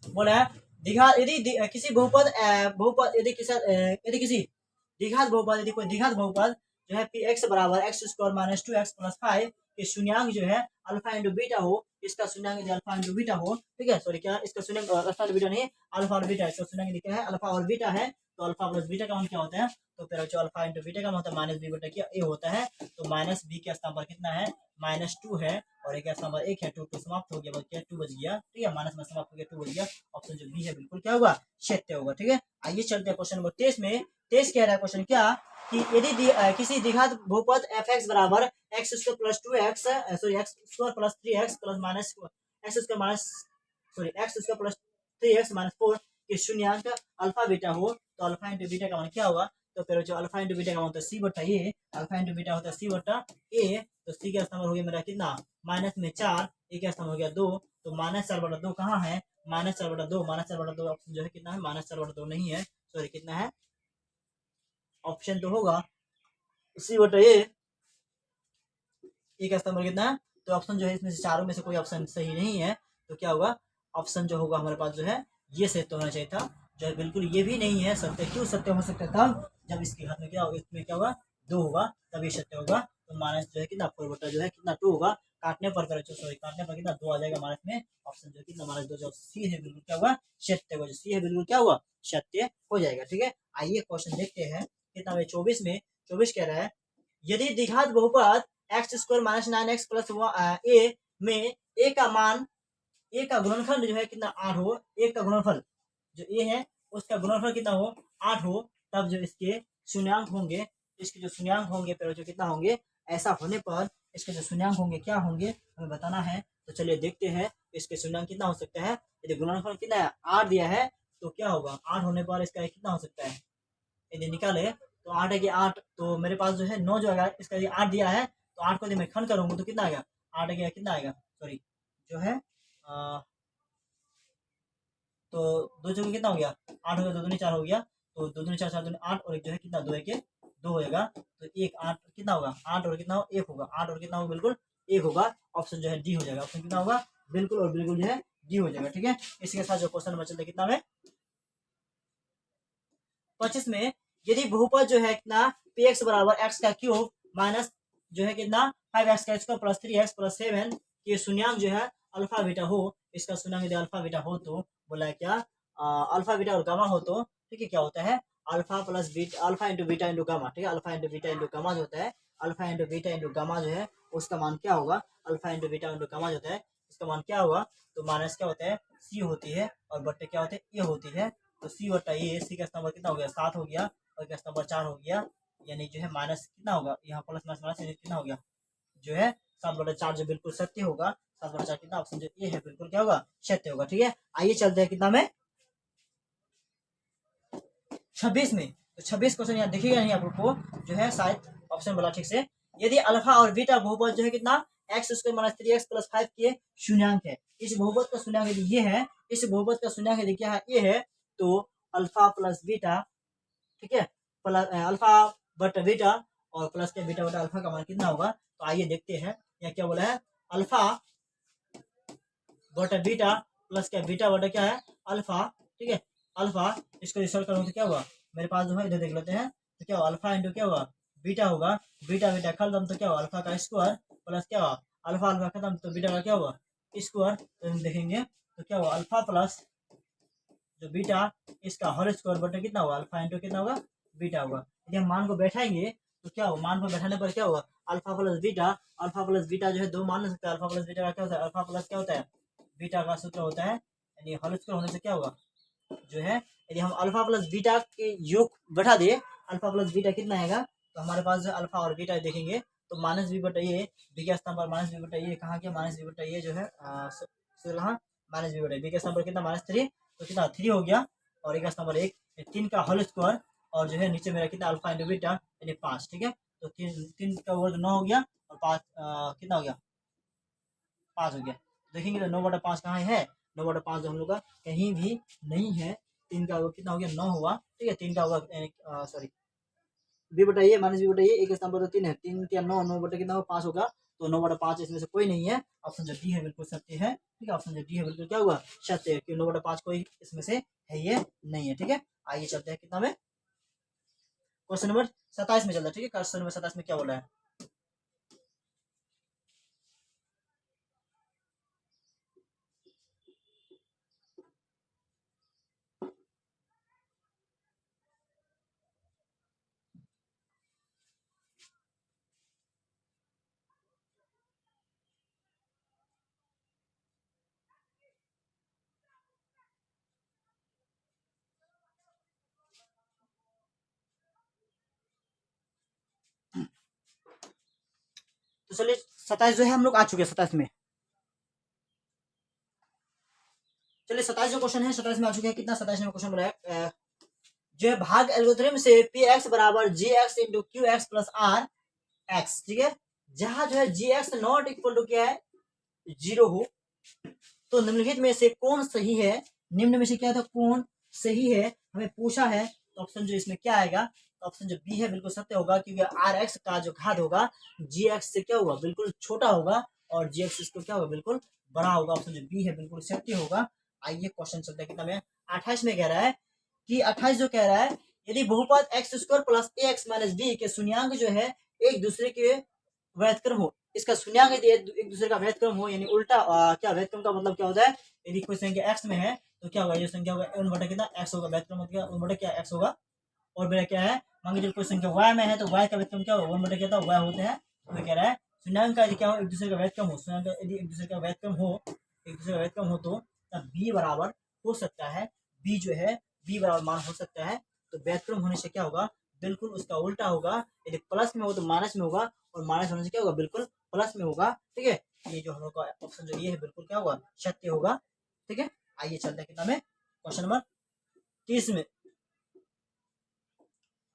बोला है द्विघात यदि किसी बहुपद बहुपद यदि किसी द्विघात बहुपद, यदि कोई द्विघात बहुपद जो है पी एक्स बराबर x square minus 2x plus 5 के शून्यंक जो है अल्फा इंटू बीटा हो, इसका शून्यंक यदि अल्फा इंटू बीटा हो, ठीक है, सॉरी क्या इसका शून्यंक अल्फा इंटू बीटा नहीं अल्फा और बीटा, इसका शून्यंक लिखा है अल्फा और बीटा है, तो अल्फा प्लस बीटा का मान क्या होता है, तो फिर जो अल्फा इंटू बीटा का मान होता है माइनस बी बटा क्या ए होता है, तो माइनस बी के स्थान पर कितना है माइनस 2 है, और एक स्थान पर 1 है, 2 2 समाप्त हो गया, बच गया 2 बच गया, ठीक है, माइनस में समाप्त हो गया 2 बच गया। ऑप्शन जो बी है बिल्कुल क्या होगा सत्य होगा। ठीक है, आइए चलते हैं क्वेश्चन नंबर 23 में। 23 कह रहा है क्वेश्चन क्या कि यदि किसी द्विघात बहुपद एफ एक्स बराबर x square plus 2x sorry x square plus 3x plus minus x square minus sorry x square plus 3x minus 4 के शून्यंक अल्फा बीटा हो, तो अल्फा इंटू बीटा का मान क्या होगा, तो फिर जो अल्फा इंटू बीटा का मान होता है सी बटा ए, अल्फा इंटू बीटा होता है सी बटा ए, तो सी का स्थान हो गया मेरा कितना माइनस में 4, ए का स्थान हो गया 2, तो माइनस 4 बटा 2 कहाँ है -4/2, -4/2 ऑप्शन जो है कितना है, -4/2 नहीं है, सॉरी कितना है, ऑप्शन तो होगा C/A का स्तंभ कितना है, तो ऑप्शन जो है इसमें से चारों में से कोई ऑप्शन सही नहीं है, तो क्या होगा, ऑप्शन जो होगा हमारे पास जो है ये सत्य होना चाहिए था, जो है बिल्कुल ये भी नहीं है सत्य। क्यों सत्य हो सकता था, जब इसके हाथ में क्या होगा, इसमें क्या होगा 2 होगा, तब ये सत्य होगा। तो माइनस जो है कितना 4/2 जो है कितना 2 होगा, काटने पर सॉरी काटने पर कितना 2 आ जाएगा माइनस में, ऑप्शन जो है कितना -2 जो सी है बिल्कुल क्या होगा सत्य होगा, जो सी है बिल्कुल क्या हुआ सत्य हो जाएगा। ठीक है, आइए क्वेश्चन देखते हैं कितना में 24 में 24 कह रहा है यदि द्विघात बहुपद x² - 9x प्लस a में a का मान a का गुणनफल जो है कितना 8 हो, a का गुणनफल जो a है उसका गुणनफल कितना हो 8 हो, तब जो इसके शून्यांक होंगे, इसके जो शून्यांक होंगे पर जो कितना होंगे, ऐसा होने पर इसके जो शून्यांक होंगे क्या होंगे हमें बताना है। तो चलिए देखते हैं इसके शून्यांक कितना हो सकता है। यदि गुणनफल कितना है 8 दिया है तो क्या होगा 8 होने पर इसका कितना हो सकता है, यदि निकाले तो 8 है कि 8, तो मेरे पास जो है 9 जो आएगा, इसका यदि 8 दिया है तो 8 को यदि मैं खंड करूंगा तो कितना आएगा 8 आएगा, कितना आएगा सॉरी जो है तो 2 चौके कितना हो गया 8 हो गया, 2 दूनी 4 हो गया, तो 2 दूनी 4 4 दूनी 8 और एक जो है कितना 2 1 2 होएगा, तो 1 8 कितना होगा 8 और कितना हो 1 होगा, 8 और कितना होगा बिल्कुल 1 होगा, ऑप्शन जो है डी हो जाएगा, ऑप्शन कितना होगा बिल्कुल और बिल्कुल जो है डी हो जाएगा। ठीक है, इसके साथ जो क्वेश्चन नंबर चलते कितना में 25 में यदि बहुपद जो है कितना px बराबर x का क्यूब माइनस जो है कितना 5x का स्क्वायर प्लस 3x प्लस 7 के शून्यांक जो है अल्फा बीटा हो, इसका शून्यांक यदि अल्फा बीटा हो तो बोला क्या अल्फा बीटा और गामा हो तो ठीक है क्या होता है alpha plus beta, alpha into beta into gamma, ठीक है alpha into beta into gamma जो होता है, alpha into beta into gamma जो है उसका मान क्या होगा, alpha into beta into gamma जो होता है इसका मान क्या होगा, तो माइनस क्या होता है सी होती है और बट्टे क्या होते हैं ए होती है, तो सी बट्टा ए, सी का स्तंभ कितना हो गया 7 हो गया और का स्तंभ 4 हो गया, यानी जो है माइनस कितना होगा यहाँ प्लस माइनस माइनस कितना हो गया जो है 7/4 जो बिल्कुल सत्य होगा, 7/4 कितना ऑप्शन जो ए है बिल्कुल क्या होगा सत्य होगा। ठीक है, आइए चलते हैं कितना में 26 में, तो 26 क्वेश्चन यहाँ देखिएगा नहीं आप लोग को जो है शायद ऑप्शन बोला ठीक से, यदि अल्फा और बीटा बहुपद जो है कितना x² - 3x + 5 के शून्यांक है, इस बहुपद का शून्यांक यदि ये है, इस बहुपद का शून्यांक यदि क्या है ये है, तो अल्फा प्लस बीटा ठीक है प्लस अल्फा बटा बीटा और प्लस के बीटा बटा अल्फा का मान कितना होगा, तो आइए देखते हैं यहाँ क्या बोला है अल्फा बटा बीटा प्लस क्या बीटा बटा क्या है अल्फा, ठीक है अल्फा, इसको रिसल्ट करूँ तो क्या होगा मेरे पास जो है इधर देख लेते हैं, तो क्या होगा अल्फा इंटू क्या होगा बीटा होगा, बीटा बीटा खत्म तो क्या होगा अल्फा का स्क्वायर प्लस क्या होगा अल्फा अल्फा खत्म तो बीटा का क्या होगा स्क्वायर, तो हम देखेंगे तो क्या होगा अल्फा प्लस जो बीटा इसका होल स्क्वायर बटे कितना होगा अल्फा इंटू कितना होगा बीटा होगा। यदि हम मान को बैठाएंगे तो क्या होगा, मान को बैठाने पर क्या होगा alpha plus beta, alpha plus beta जो है दो मान सकते हैं, अल्फा प्लस बीटा का क्या होता है अल्फा प्लस क्या होता है बीटा का सूत्र होता है, यानी होल स्क्वायर होने से क्या होगा जो है यदि हम अल्फा प्लस बीटा के योग बैठा दे, अल्फा प्लस बीटा कितना आएगा, तो हमारे पास जो अल्फा और बीटा देखेंगे तो माइनस बी बटा ये बी के स्थान पर माइनस बी बटा ये कहाँ के माइनस बी बटा ये जो है माइनस बी बटा बी के स्थान पर कितना -3, तो कितना 3 हो गया और एक नंबर 1 3 का होल स्क्वायर और जो है नीचे मेरा कितना अल्फा इंटू बीटा यानी 5, ठीक है तो 3 का वर्ग 9 हो गया और 5 कितना हो गया 5 हो गया, देखेंगे तो 9/5 कहाँ है 9/5 जो हम लोग का कहीं भी नहीं है, 3 का वर्ग कितना हो गया 9 हुआ, ठीक है 3 का वर्ग सॉरी बी बटा ये माइनस बी बटा ये एक स्थान पर तो 3 है, 3 क्या 9 9 बटा कितना 5 होगा, तो 9/5 इसमें से कोई नहीं है, ऑप्शन जो डी है बिल्कुल सत्य है। ठीक है, ऑप्शन जो डी है बिल्कुल क्या हुआ सत्य है, क्योंकि 9/5 कोई इसमें से है ये नहीं है। ठीक है, आइए चलते हैं कितना में क्वेश्चन नंबर 27 में चलता है। ठीक है, क्वेश्चन नंबर 27 में क्या बोला है, तो चलिए 27 जो है हम लोग आ चुके हैं 27 में, चलिए 27 जो क्वेश्चन है 27 में आ चुके हैं। कितना 27 में क्वेश्चन बोला है जो है भाग एल्गोरिथम से पी एक्स बराबर G X into Q X plus R X, ठीक है जहां जो है G X not equal to क्या है 0 हो, तो निम्नलिखित में से कौन सही है, निम्न में से क्या था, कौन सही है, हमें पूछा है। तो ऑप्शन जो इसमें क्या आएगा, तो ऑप्शन जो बी है बिल्कुल सत्य होगा, क्योंकि आर एक्स का जो घात होगा जी एक्स से क्या होगा, बिल्कुल छोटा होगा, और जी एक्स इसको क्या होगा, बिल्कुल बड़ा होगा। ऑप्शन जो बी है बिल्कुल सत्य होगा। आइए क्वेश्चन चलते हैं कितना में, 28 में कह रहा है कि 28 जो कह रहा है, यदि बहुपद एक्स स्क्वायर प्लस ए एक्स माइनस बी के शून्यांक जो है एक दूसरे के व्युत्क्रम हो, इसका शून्यांक यदि एक दूसरे का व्युत्क्रम हो, यानी उल्टा क्या व्युत्क्रम का मतलब क्या होता है, यदि कोई संख्या एक्स में है तो क्या होगा, ये संख्या होगा n बटा कितना एक्स होगा, व्युत्क्रम मतलब 1 बटा क्या एक्स होगा। और मेरा क्या है, मान लीजिए कोई संख्या y में है तो y का व्युत्क्रम क्या होगा, 1 बटा क्या होता है y होते हैं। तो कह रहा है शून्यांक का यदि क्या हो, एक दूसरे का व्युत्क्रम हो, शून्यांक यदि एक दूसरे का व्युत्क्रम हो, एक दूसरे का व्युत्क्रम हो, तो तब b बराबर हो सकता है, b जो है b बराबर मान हो सकता है। तो व्युत्क्रम होने से क्या होगा, बिल्कुल उसका उल्टा होगा, यदि प्लस में हो तो माइनस में होगा, और माइनस होने से क्या होगा, बिल्कुल प्लस में होगा। ठीक है, ये जो हम लोग का ऑप्शन जो ये है बिल्कुल क्या होगा, सत्य होगा। ठीक है, आइए चलते हैं कितना में, क्वेश्चन नंबर 30 में।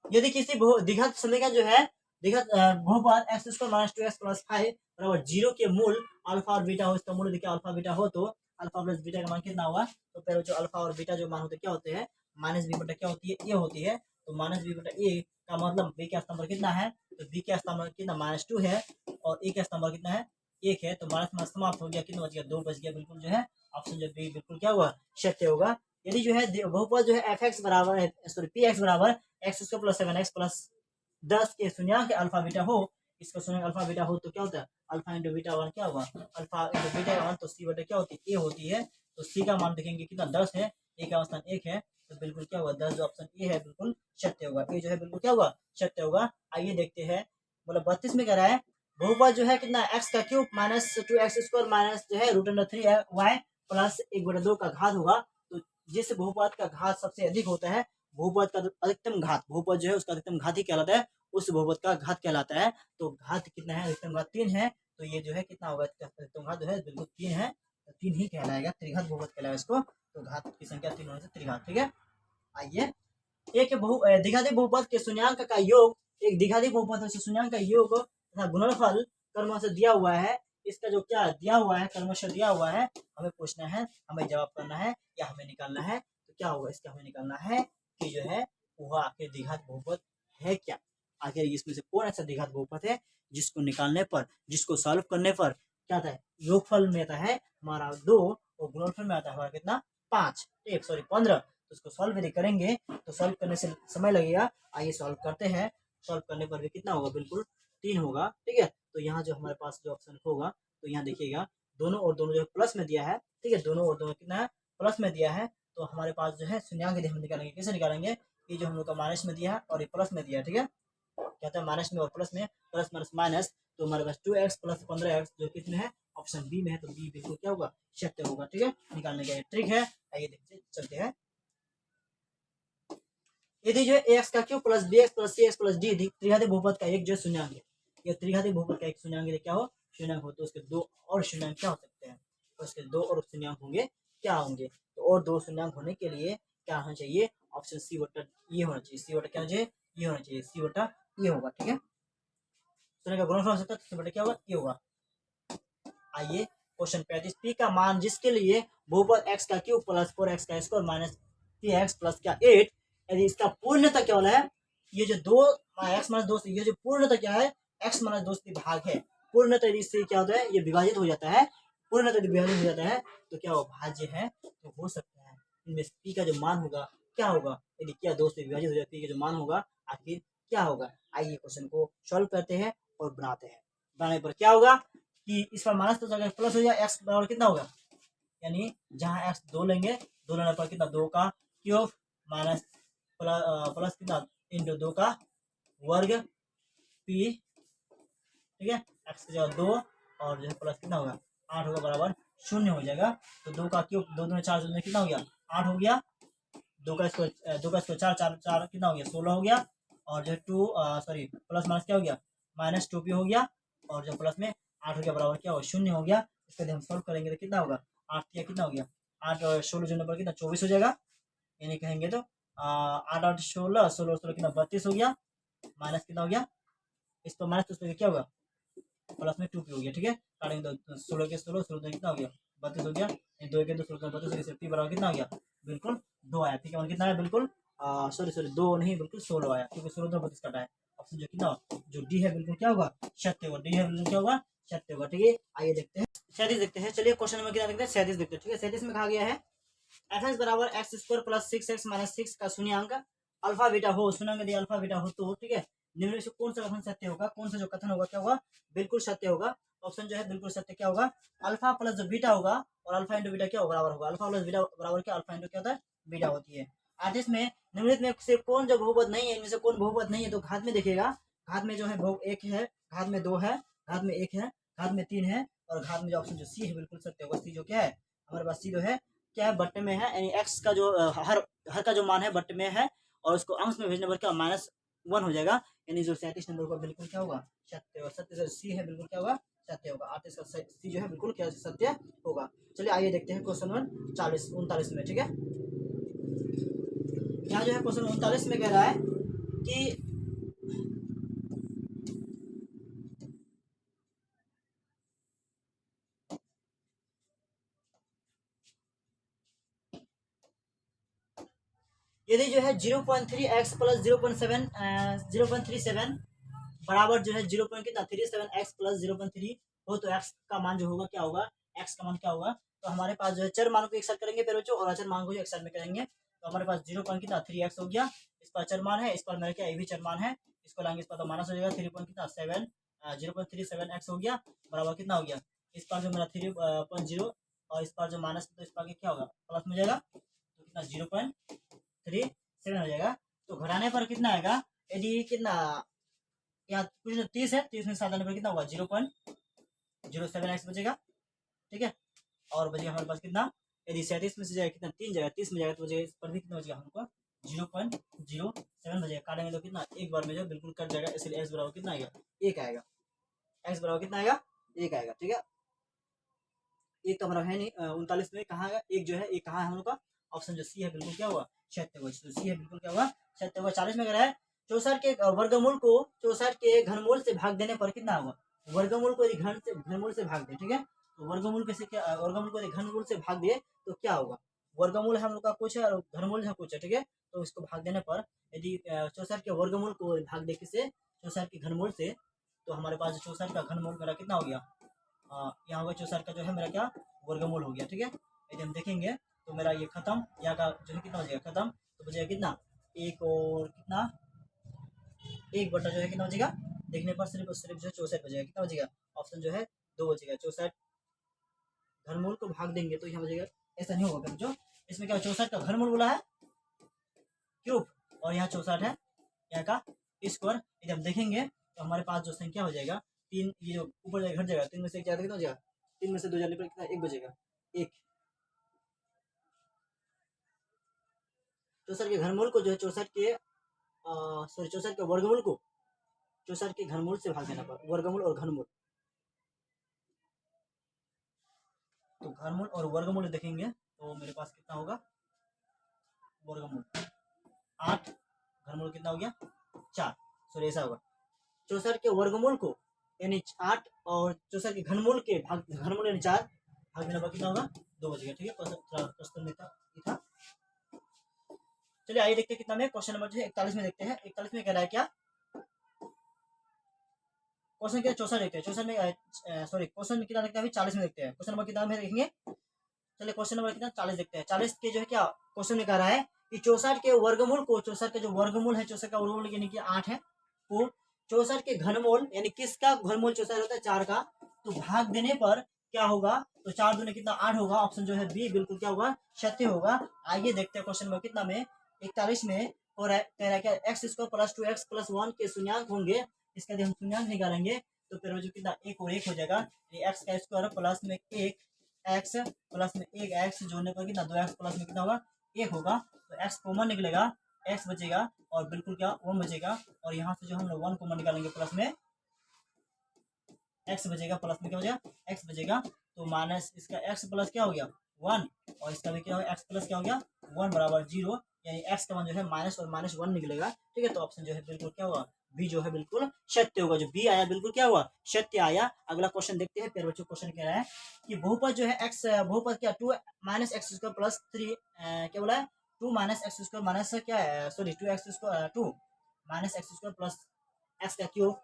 यदि किसी द्विघात समीकरण जो है, द्विघात बहुपद X square minus 2x plus 5 बराबर 0 के मूल अल्फा और बीटा हो, इसका मूल देखिए अल्फा बीटा हो, तो अल्फा प्लस बीटा का मान कितना होगा, तो पहले जो अल्फा और बीटा जो मान होते क्या होते हैं, माइनस बी बटा क्या होती है, ए होती है। तो माइनस बी बटा ए का मतलब बी का स्थान पर कितना है, तो बी का स्थान पर कितना -2 है, और ए का स्थान पर कितना है 1 है, तो माइनस माइनस समाप्त हो गया, कितना बच गया 2 बच गया, बिल्कुल जो है ऑप्शन जो बी बिल्कुल क्या हुआ, सत्य होगा। यदि जो है बहुपद जो है एफ एक्स बराबर है, सॉरी पी एक्स बराबर x square plus 7x plus 10 के शून्यांक अल्फा बीटा हो, इसका शून्यांक अल्फा बीटा हो, तो क्या होता है अल्फा इंटू बीटा वन क्या होगा, अल्फा इंटू बीटा वन, तो सी बटा क्या होती है, ए होती है। तो सी का मान देखेंगे कितना 10 है, ए का स्थान 1 है, तो बिल्कुल क्या होगा 10 जो ऑप्शन ए है बिल्कुल सत्य होगा, ए जो है बिल्कुल क्या होगा सत्य होगा। आइए देखते हैं, मतलब 32 में कह रहा है बहुपद जो है कितना एक्स का cube minus 2x square minus जो है √3y प्लस 1/2 का घात होगा। तो जिस बहुपद का घात सबसे अधिक होता है, बहुपद का अधिकतम घात, बहुपद जो है उसका अधिकतम घात ही कहलाता है, उस बहुपद का घात कहलाता है। तो घात कितना है, अधिकतम घात 3 है, तो ये जो है कितना होगा, अधिकतम घात जो है बिल्कुल 3 है, तो 3 ही कहलाएगा, त्रिघात बहुपद कहलाएगा इसको। तो घात की संख्या 3 होने से त्रिघात। ठीक है, आइए एक द्विघाती बहुपद के शून्यांक का योग, एक द्विघाती बहुपद से शून्यांक का योग तथा गुणनफल क्रम से दिया हुआ है, इसका जो क्या दिया हुआ है, क्रमशः दिया हुआ है, हमें पूछना है, हमें जवाब करना है या हमें निकालना है। तो क्या होगा, इसका हमें निकालना है कि जो है वह आखिर द्विघात बहुपद है क्या, आखिर इसमें से कौन ऐसा द्विघात बहुपद है जिसको निकालने पर, जिसको सॉल्व करने पर क्या आता है, योगफल में आता है हमारा 2 और गुणनफल में आता है हमारा कितना 5, 15। तो उसको सॉल्व यदि करेंगे तो सॉल्व करने से समय लगेगा। आइए सॉल्व करते हैं, सॉल्व करने पर भी कितना होगा, बिल्कुल 3 होगा। ठीक है, तो यहाँ जो हमारे पास जो ऑप्शन होगा, तो यहाँ देखिएगा दोनों और दोनों जो प्लस में दिया है, ठीक है, दोनों और दोनों कितना है प्लस में दिया है, तो हमारे पास जो है शून्यांक यदि हम निकालेंगे, कैसे निकालेंगे, ये जो हम लोग का माइनस में दिया है और ये प्लस में दिया है। ठीक है, कहते हैं माइनस में और प्लस में, प्लस माइनस माइनस, तो हमारे पास 2x प्लस 15x जो कितने है ऑप्शन बी में है, तो बी बिल्कुल क्या होगा सत्य होगा। ठीक है, निकालने का ट्रिक है। आइए देखते चलते हैं, यदि जो एक्स का cube plus B x plus C X plus D त्रिघाती बहुपद का एक जो शून्यांक है, ये त्रिघाती बहुपद का एक शून्यांक है, क्या हो शून्यांक हो, तो उसके दो और शून्यांक क्या हो सकते हैं, तो उसके दो और शून्यांक होंगे, क्या होंगे, तो और दो शून्यांक होने के लिए क्या होना चाहिए, ऑप्शन सी बटा ये होना चाहिए, सी बटा क्या होना चाहिए, ये होना चाहिए, सी बटा ये होगा। ठीक है, शून्य का गुणनफल हो सकता है, तो सी बटा क्या होगा, ये होगा। आइए क्वेश्चन 35, पी का मान जिसके लिए बहुपद एक्स का क्यूब प्लस 4x का स्क्वायर माइनस 3x प्लस क्या 8, यदि इसका पूर्णतः क्या होना है, ये जो दो एक्स माइनस 2, ये जो पूर्णतः क्या है एक्स माइनस 2 से भाग है, पूर्णतः यदि इससे क्या होता है, ये विभाजित हो जाता है, पूर्णतः यदि विभाजित हो जाता है तो क्या वो भाज्य है, तो हो सकता है इनमें पी का जो मान होगा क्या होगा, यदि क्या 2 से विभाजित हो जाती है, जो मान होगा आखिर क्या होगा। आइए क्वेश्चन को सॉल्व करते हैं और बनाते हैं, बनाने पर क्या होगा कि इस पर माइनस तो प्लस हो जाए, एक्स बराबर कितना होगा, यानी जहां एक्स 2 लेंगे, 2 लेने पर कितना 2 का क्यूब माइनस प्लस कितना इंटू 2 का वर्ग पी। ठीक है, एक्स की जगह 2 और जो है प्लस कितना होगा 8 होगा, बराबर 0 हो जाएगा। तो 2 का क्यूब 2 दूनी 4 में कितना हो गया 8 हो गया, 2 का स्क्वायर 4 4 4 कितना हो गया 16 हो गया, और जो है 2 सॉरी प्लस माइनस क्या हो गया माइनस 2 हो गया, और जो प्लस में 8 हो गया, बराबर क्या होगा 0 हो गया। इसको हम सॉल्व करेंगे तो कितना होगा 8 या कितना हो गया 8 और 16 जो नंबर कितना 24 हो जाएगा, यानी कहेंगे तो 8 8 16 16 16 कितना 32 हो गया, माइनस कितना हो गया इस पर माइनस, तो क्या होगा प्लस में 2 हो गया। ठीक है, काटेंगे तो 16 के 16 16 कितना हो गया 32 हो गया, 2 के 2 16 32 से p बराबर कितना हो गया, बिल्कुल 2 आया। ठीक है, कितना है, बिल्कुल सॉरी 2 नहीं, बिल्कुल 16 आया, क्योंकि 16 32 कटा है। ऑप्शन जो कितना जो डी है बिल्कुल क्या होगा, सत्य होगा। डी है बिल्कुल क्या होगा, सत्य होगा। ठीक है, आइए देखते हैं 37 देखते हैं। चलिए क्वेश्चन नंबर कितना देखते हैं, 37 देखते हैं। ठीक है, 37 में कहा गया है एफ एक्स बराबर x square plus 6x minus 6 का शून्यांक अल्फा बीटा हो, शून्यांक यदि अल्फा बीटा हो तो ठीक है निम्न से कौन सा कथन सत्य होगा, कौन सा जो कथन होगा क्या होगा, बिल्कुल सत्य होगा। ऑप्शन जो है बिल्कुल सत्य क्या होगा, अल्फा प्लस जो बीटा होगा और अल्फा इंटू बीटा क्या बराबर होगा, अल्फा प्लस बीटा बराबर क्या, अल्फा इंटू क्या होता है, बीटा होती है। आदेश में निम्नलिखित में से कौन जो बहुपद नहीं है, इनमें से कौन बहुपद नहीं है, तो घात में देखिएगा, घात में जो है बहु एक है, घात में 2 है, घात में 1 है, घात में 3 है, और घात में जो ऑप्शन जो सी है बिल्कुल सत्य होगा। सी जो क्या है हमारे पास, सी जो है क्या है, बट्टे में है, यानी एक्स का जो हर का जो मान है बट्टे में है, और उसको अंश में भेजने पर क्या -1 हो जाएगा, यानी जो 37 नंबर का बिल्कुल क्या होगा, सत्य होगा। सत्य सी है बिल्कुल क्या होगा, सत्य होगा। 38 का सी जो है बिल्कुल क्या सत्य होगा। चलिए आइए देखते हैं क्वेश्चन नंबर 39 में। ठीक है, यहाँ जो है क्वेश्चन 39 में कह रहा है कि यदि जो है 0.3x प्लस 0.37 बराबर जो है 0 कितना 37x प्लस 0.3 हो, तो x का मान जो होगा क्या होगा, x का मान क्या होगा। तो हमारे पास जो है चर मान को एक साथ करेंगे फिर बच्चों, और अचर मान को एक साथ में करेंगे। तो हमारे पास 0 कितना 3x हो गया, इस पर अचर मान है, इस पर मेरा क्या ये भी चर मान है, इसको लाएंगे, इस पर तो माइनस हो जाएगा 3 कितना 7 0.37x हो गया, बराबर कितना हो गया, इस पर जो मेरा 3.0 और इस पर जो माइनस, तो इस पर क्या होगा, प्लस में जाएगा, तो कितना 0.37 हो जाएगा। तो घटाने पर कितना आएगा, यदि कितना यहाँ कुछ 30 है, 30 में 7 आने पर कितना होगा 0.07x बचेगा। ठीक है, और बचेगा हमारे पास कितना, यदि 37 में से जाएगा कितना 3 जाएगा, 30 में जाएगा तो बचेगा, इस पर भी कितना बचेगा हमको 0.07 बचेगा। काटेंगे तो कितना एक बार में जो बिल्कुल कट जाएगा, इसलिए एक्स बराबर कितना आएगा, 1 आएगा। एक्स बराबर कितना आएगा, 1 आएगा। ठीक है, एक तो हमारा है नहीं 39 में, कहाँ आएगा एक जो है, एक कहाँ है हम लोग का, ऑप्शन जो सी है बिल्कुल क्या हुआ, सत्य होगा। सी है बिल्कुल क्या हुआ, सत्य होगा। 40 में कह रहा है 64 के वर्गमूल को 64 के घनमूल से भाग देने पर कितना होगा, वर्गमूल को यदि घनमूल से भाग दे, ठीक है, तो वर्गमूल कैसे क्या, वर्गमूल को यदि घनमूल से भाग दे तो क्या होगा, वर्गमूल हम लोग का कुछ है और घनमूल है कुछ है। ठीक है, तो इसको भाग देने पर यदि 64 के वर्गमूल को भाग दे किससे, 64 के घनमूल से, तो हमारे पास 64 का घनमूल मेरा कितना हो गया, यहाँ होगा 64 का जो है मेरा क्या वर्गमूल हो गया। ठीक है, यदि हम देखेंगे तो मेरा ये खत्म, यहाँ का जो है कितना बचेगा खत्म, तो बचेगा कितना एक, और कितना 1 बटा जो है कितना बचेगा, देखने पर सिर्फ जो है 64 बचेगा। कितना बचेगा, ऑप्शन जो है 2 बचेगा। 64 घनमूल को भाग देंगे तो यहाँ बचेगा, ऐसा नहीं होगा जो इसमें क्या 64 का घनमूल बोला है क्यूब, और यहाँ 64 है यहाँ का स्क्वायर। यदि हम देखेंगे तो हमारे पास जो संख्या हो जाएगा 3, ये जो ऊपर जाएगा घट जाएगा, 3 में से 1 ज्यादा कितना हो जाएगा, 3 में से 2 जाने पर कितना 1 बचेगा, 1। 64 के घनमूल को जो है 64 के सॉरी 64 के वर्गमूल को 64 के घनमूल से भाग देना पर, वर्गमूल और घनमूल, तो घनमूल और वर्गमूल देखेंगे तो मेरे पास कितना होगा, वर्गमूल 8, घनमूल कितना हो गया 4, सॉरी ऐसा होगा 64 के वर्गमूल को यानी 8 और 64 के घनमूल के भाग, घनमूल यानी 4 भाग देना पर कितना होगा 2 बचेगा। ठीक है, प्रश्न में था। चलिए आइए देखते हैं कितना में, क्वेश्चन नंबर जो है 41 में देखते हैं। 41 में कह रहा है क्या, क्वेश्चन क्या 64 देखते हैं, 64 में सॉरी क्वेश्चन में कितना देखते हैं, अभी 40 में देखते हैं। क्वेश्चन नंबर कितना में देखेंगे, चलिए क्वेश्चन नंबर कितना 40 देखते हैं। 40 के जो है क्या क्वेश्चन में कह रहा है कि 64 के वर्गमूल को, 64 के जो वर्गमूल है, 64 का वर्गमूल यानी कि 8 है, वो 64 के घनमूल यानी किसका घनमूल 64 होता है 4 का, तो भाग देने पर क्या होगा, तो 4 दूने कितना 8 होगा, ऑप्शन जो है बी बिल्कुल क्या होगा, सत्य होगा। आइए देखते हैं क्वेश्चन में कितना में 41 में, और कह रहा है क्या x square plus 2x plus 1 के शून्यांक होंगे, इसका यदि हम शून्यांक निकालेंगे तो फिर जो कितना 1 और 1 हो जाएगा, एक्स का स्क्वायर प्लस में 1 एक्स प्लस में 1 एक्स जोड़ने पर कितना 2x प्लस में कितना होगा 1 होगा, तो x कॉमन निकलेगा, x बचेगा और बिल्कुल क्या 1 बचेगा, और यहाँ से जो हम लोग 1 कॉमन निकालेंगे प्लस में x बचेगा, प्लस में क्या हो जाएगा x बचेगा, तो माइनस इसका x प्लस क्या हो गया 1, और इसका भी क्या हो गया x प्लस क्या हो गया 1 बराबर 0, यानी x का मान जो है माइनस और -1 निकलेगा। ठीक है, तो ऑप्शन जो है बिल्कुल क्या होगा बी जो है बिल्कुल सत्य होगा। जो बी आया बिल्कुल क्या हुआ, सत्य आया। अगला क्वेश्चन देखते हैं प्यारे बच्चों। क्वेश्चन कह रहा है कि बहुपद जो है एक्स, बहुपद क्या 2 माइनस एक्स स्क्वायर प्लस 3, क्या बोला है 2 माइनस एक्स स्क्वायर माइनस क्या है, sorry 2 x square 2 minus x square plus x का क्यूब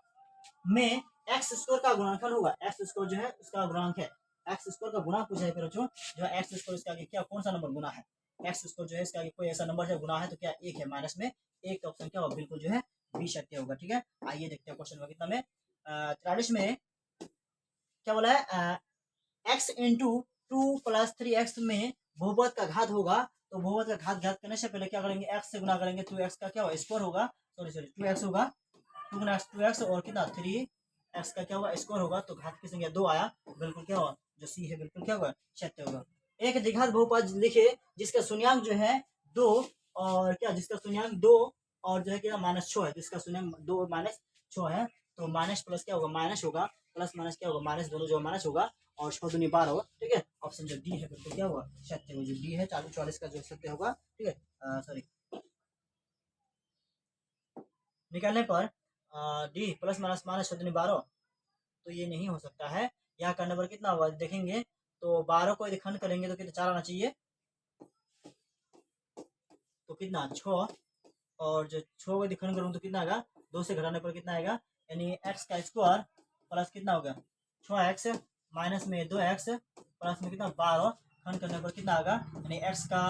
में एक्स स्क्वायर का गुणनखंड होगा। एक्स स्क्वायर जो है उसका गुणांक है, एक्स स्क्वायर का गुणा पूछा है प्यारे बच्चों। जो है एक्स स्क्वायर इसका आगे क्या कौन सा नंबर गुना है, एक्स स्क्वायर जो है इसका आगे कोई ऐसा नंबर है गुना है तो क्या एक है, माइनस में एक, तो ऑप्शन क्या होगा बिल्कुल जो है बी सत्य होगा। ठीक है, आइए देखते हैं क्वेश्चन कितना में 43 में क्या बोला है, एक्स इंटू 2 प्लस 3x में बहुपद का घात होगा। तो बहुपद का घात ज्ञात करने से पहले क्या करेंगे, एक्स से गुना करेंगे तो एक्स का क्या होगा स्क्वायर होगा, सॉरी 2x होगा, 2 गुना 2x और कितना 3x का क्या होगा स्क्वायर होगा। तो घात की संख्या 2 आया, बिल्कुल क्या होगा जो सी है बिल्कुल क्या होगा सत्य होगा। एक द्विघात बहुपद लिखे जिसका शून्यांक जो है 2 और क्या, जिसका शून्यांक 2 और जो है क्या -6 है, जिसका शून्यांक 2 और -6 है। तो माइनस प्लस क्या होगा माइनस होगा, प्लस माइनस क्या होगा माइनस, दोनों जो माइनस होगा और 6 दूनी 12 होगा। ठीक है, ऑप्शन जो डी है बिल्कुल क्या होगा सत्य होगा। जो डी है 40 का जो सत्य होगा। ठीक है, सॉरी निकालने पर डी प्लस माइनस माइनस 6 दूनी 12, तो ये नहीं हो सकता है। यहाँ का नंबर कितना होगा देखेंगे तो 12 को यदि खंड करेंगे तो कितना 4 आना चाहिए, तो कितना 6, और जो 6 को यदि खंड करूँ तो कितना आएगा, 2 से घटाने पर कितना आएगा, यानी एक्स का स्क्वायर प्लस कितना होगा 6x माइनस में 2x प्लस में कितना 12, खंड करने पर कितना आएगा, यानी एक्स का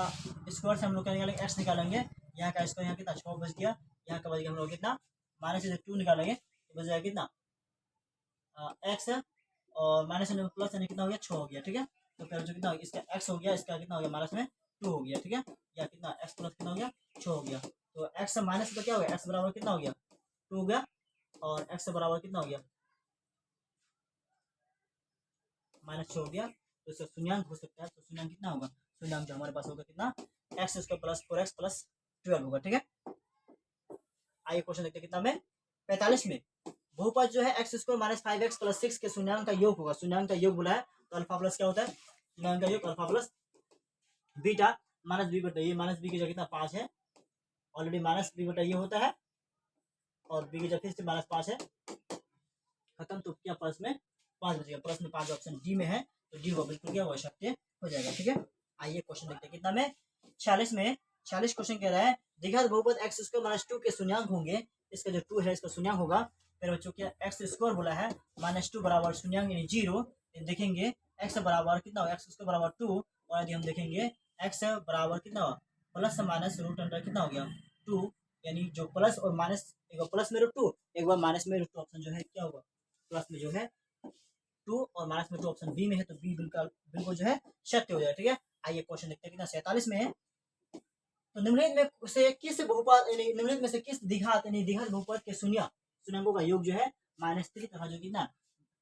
स्क्वायर से हम लोग क्या निकालेंगे एक्स निकालेंगे, यहाँ का स्क्वायर यहाँ कितना 6 बच गया, यहाँ का बच गया हम लोग कितना माइनस से 2 निकालेंगे तो बच जाएगा कितना एक्स, और माइनस में प्लस यानी कितना हो गया 6 हो गया। ठीक है, तो फिर जो कितना हो गया इसका एक्स हो गया, इसका कितना हो गया माइनस में 2 हो गया। ठीक है, या कितना एक्स प्लस कितना हो गया 6 हो गया। तो एक्स माइनस तो क्या हो गया एक्स बराबर कितना हो गया 2 हो गया, और एक्स बराबर कितना हो गया -6 हो गया। तो इसका शून्यांक हो सकता है, तो शून्यांक कितना होगा, शून्यांक जो हमारे पास होगा कितना x square plus 4x plus 12 होगा। ठीक है, आइए क्वेश्चन देखते कितना में 45 में बहुपद जो है X square minus 5x plus 6 के शून्यांक का योग होगा। शून्यांक का योग बोला है तो अल्फा प्लस क्या होता है, शून्यांक का योग alpha plus beta minus b बटा, ये माइनस बी की जगह कितना 5 है, ऑलरेडी माइनस बी बटा ये होता है, और बी की जगह फिर से -5 है, खत्म। तो क्या प्लस में 5 बचेगा, प्लस में 5 ऑप्शन डी में है, तो डी को बिल्कुल क्या होगा सत्य हो जाएगा। ठीक है, आइए क्वेश्चन देखते हैं कितना में 46 में 46 क्वेश्चन कह रहा है द्विघात बहुपद एक्स स्क्वायर माइनस 2 के शून्यांक होंगे। इसका जो 2 है इसका शून्यांक होगा। फिर बच्चों क्या एक्स स्क्वायर बोला है -2 बराबर शून्यांक यानी 0, देखेंगे एक्स बराबर कितना होगा, एक्स स्क्वायर बराबर 2, और यदि हम देखेंगे एक्स बराबर कितना होगा प्लस माइनस रूट अंडर कितना हो गया 2, यानी जो प्लस और माइनस, एक बार प्लस में √2 एक बार माइनस में √2, ऑप्शन जो है क्या होगा प्लस में जो है 2 और माइनस में 2 ऑप्शन बी में है, तो बी बिल्कुल बिल्कुल जो है सत्य हो जाएगा। ठीक है, आइए क्वेश्चन देखते हैं कितना 47 में है। तो निम्नलिखित में से किस बहुपद यानी निम्नलिखित में से किस द्विघात यानी द्विघात बहुपद के शून्यांकों का योग जो है -3 तथा जो कितना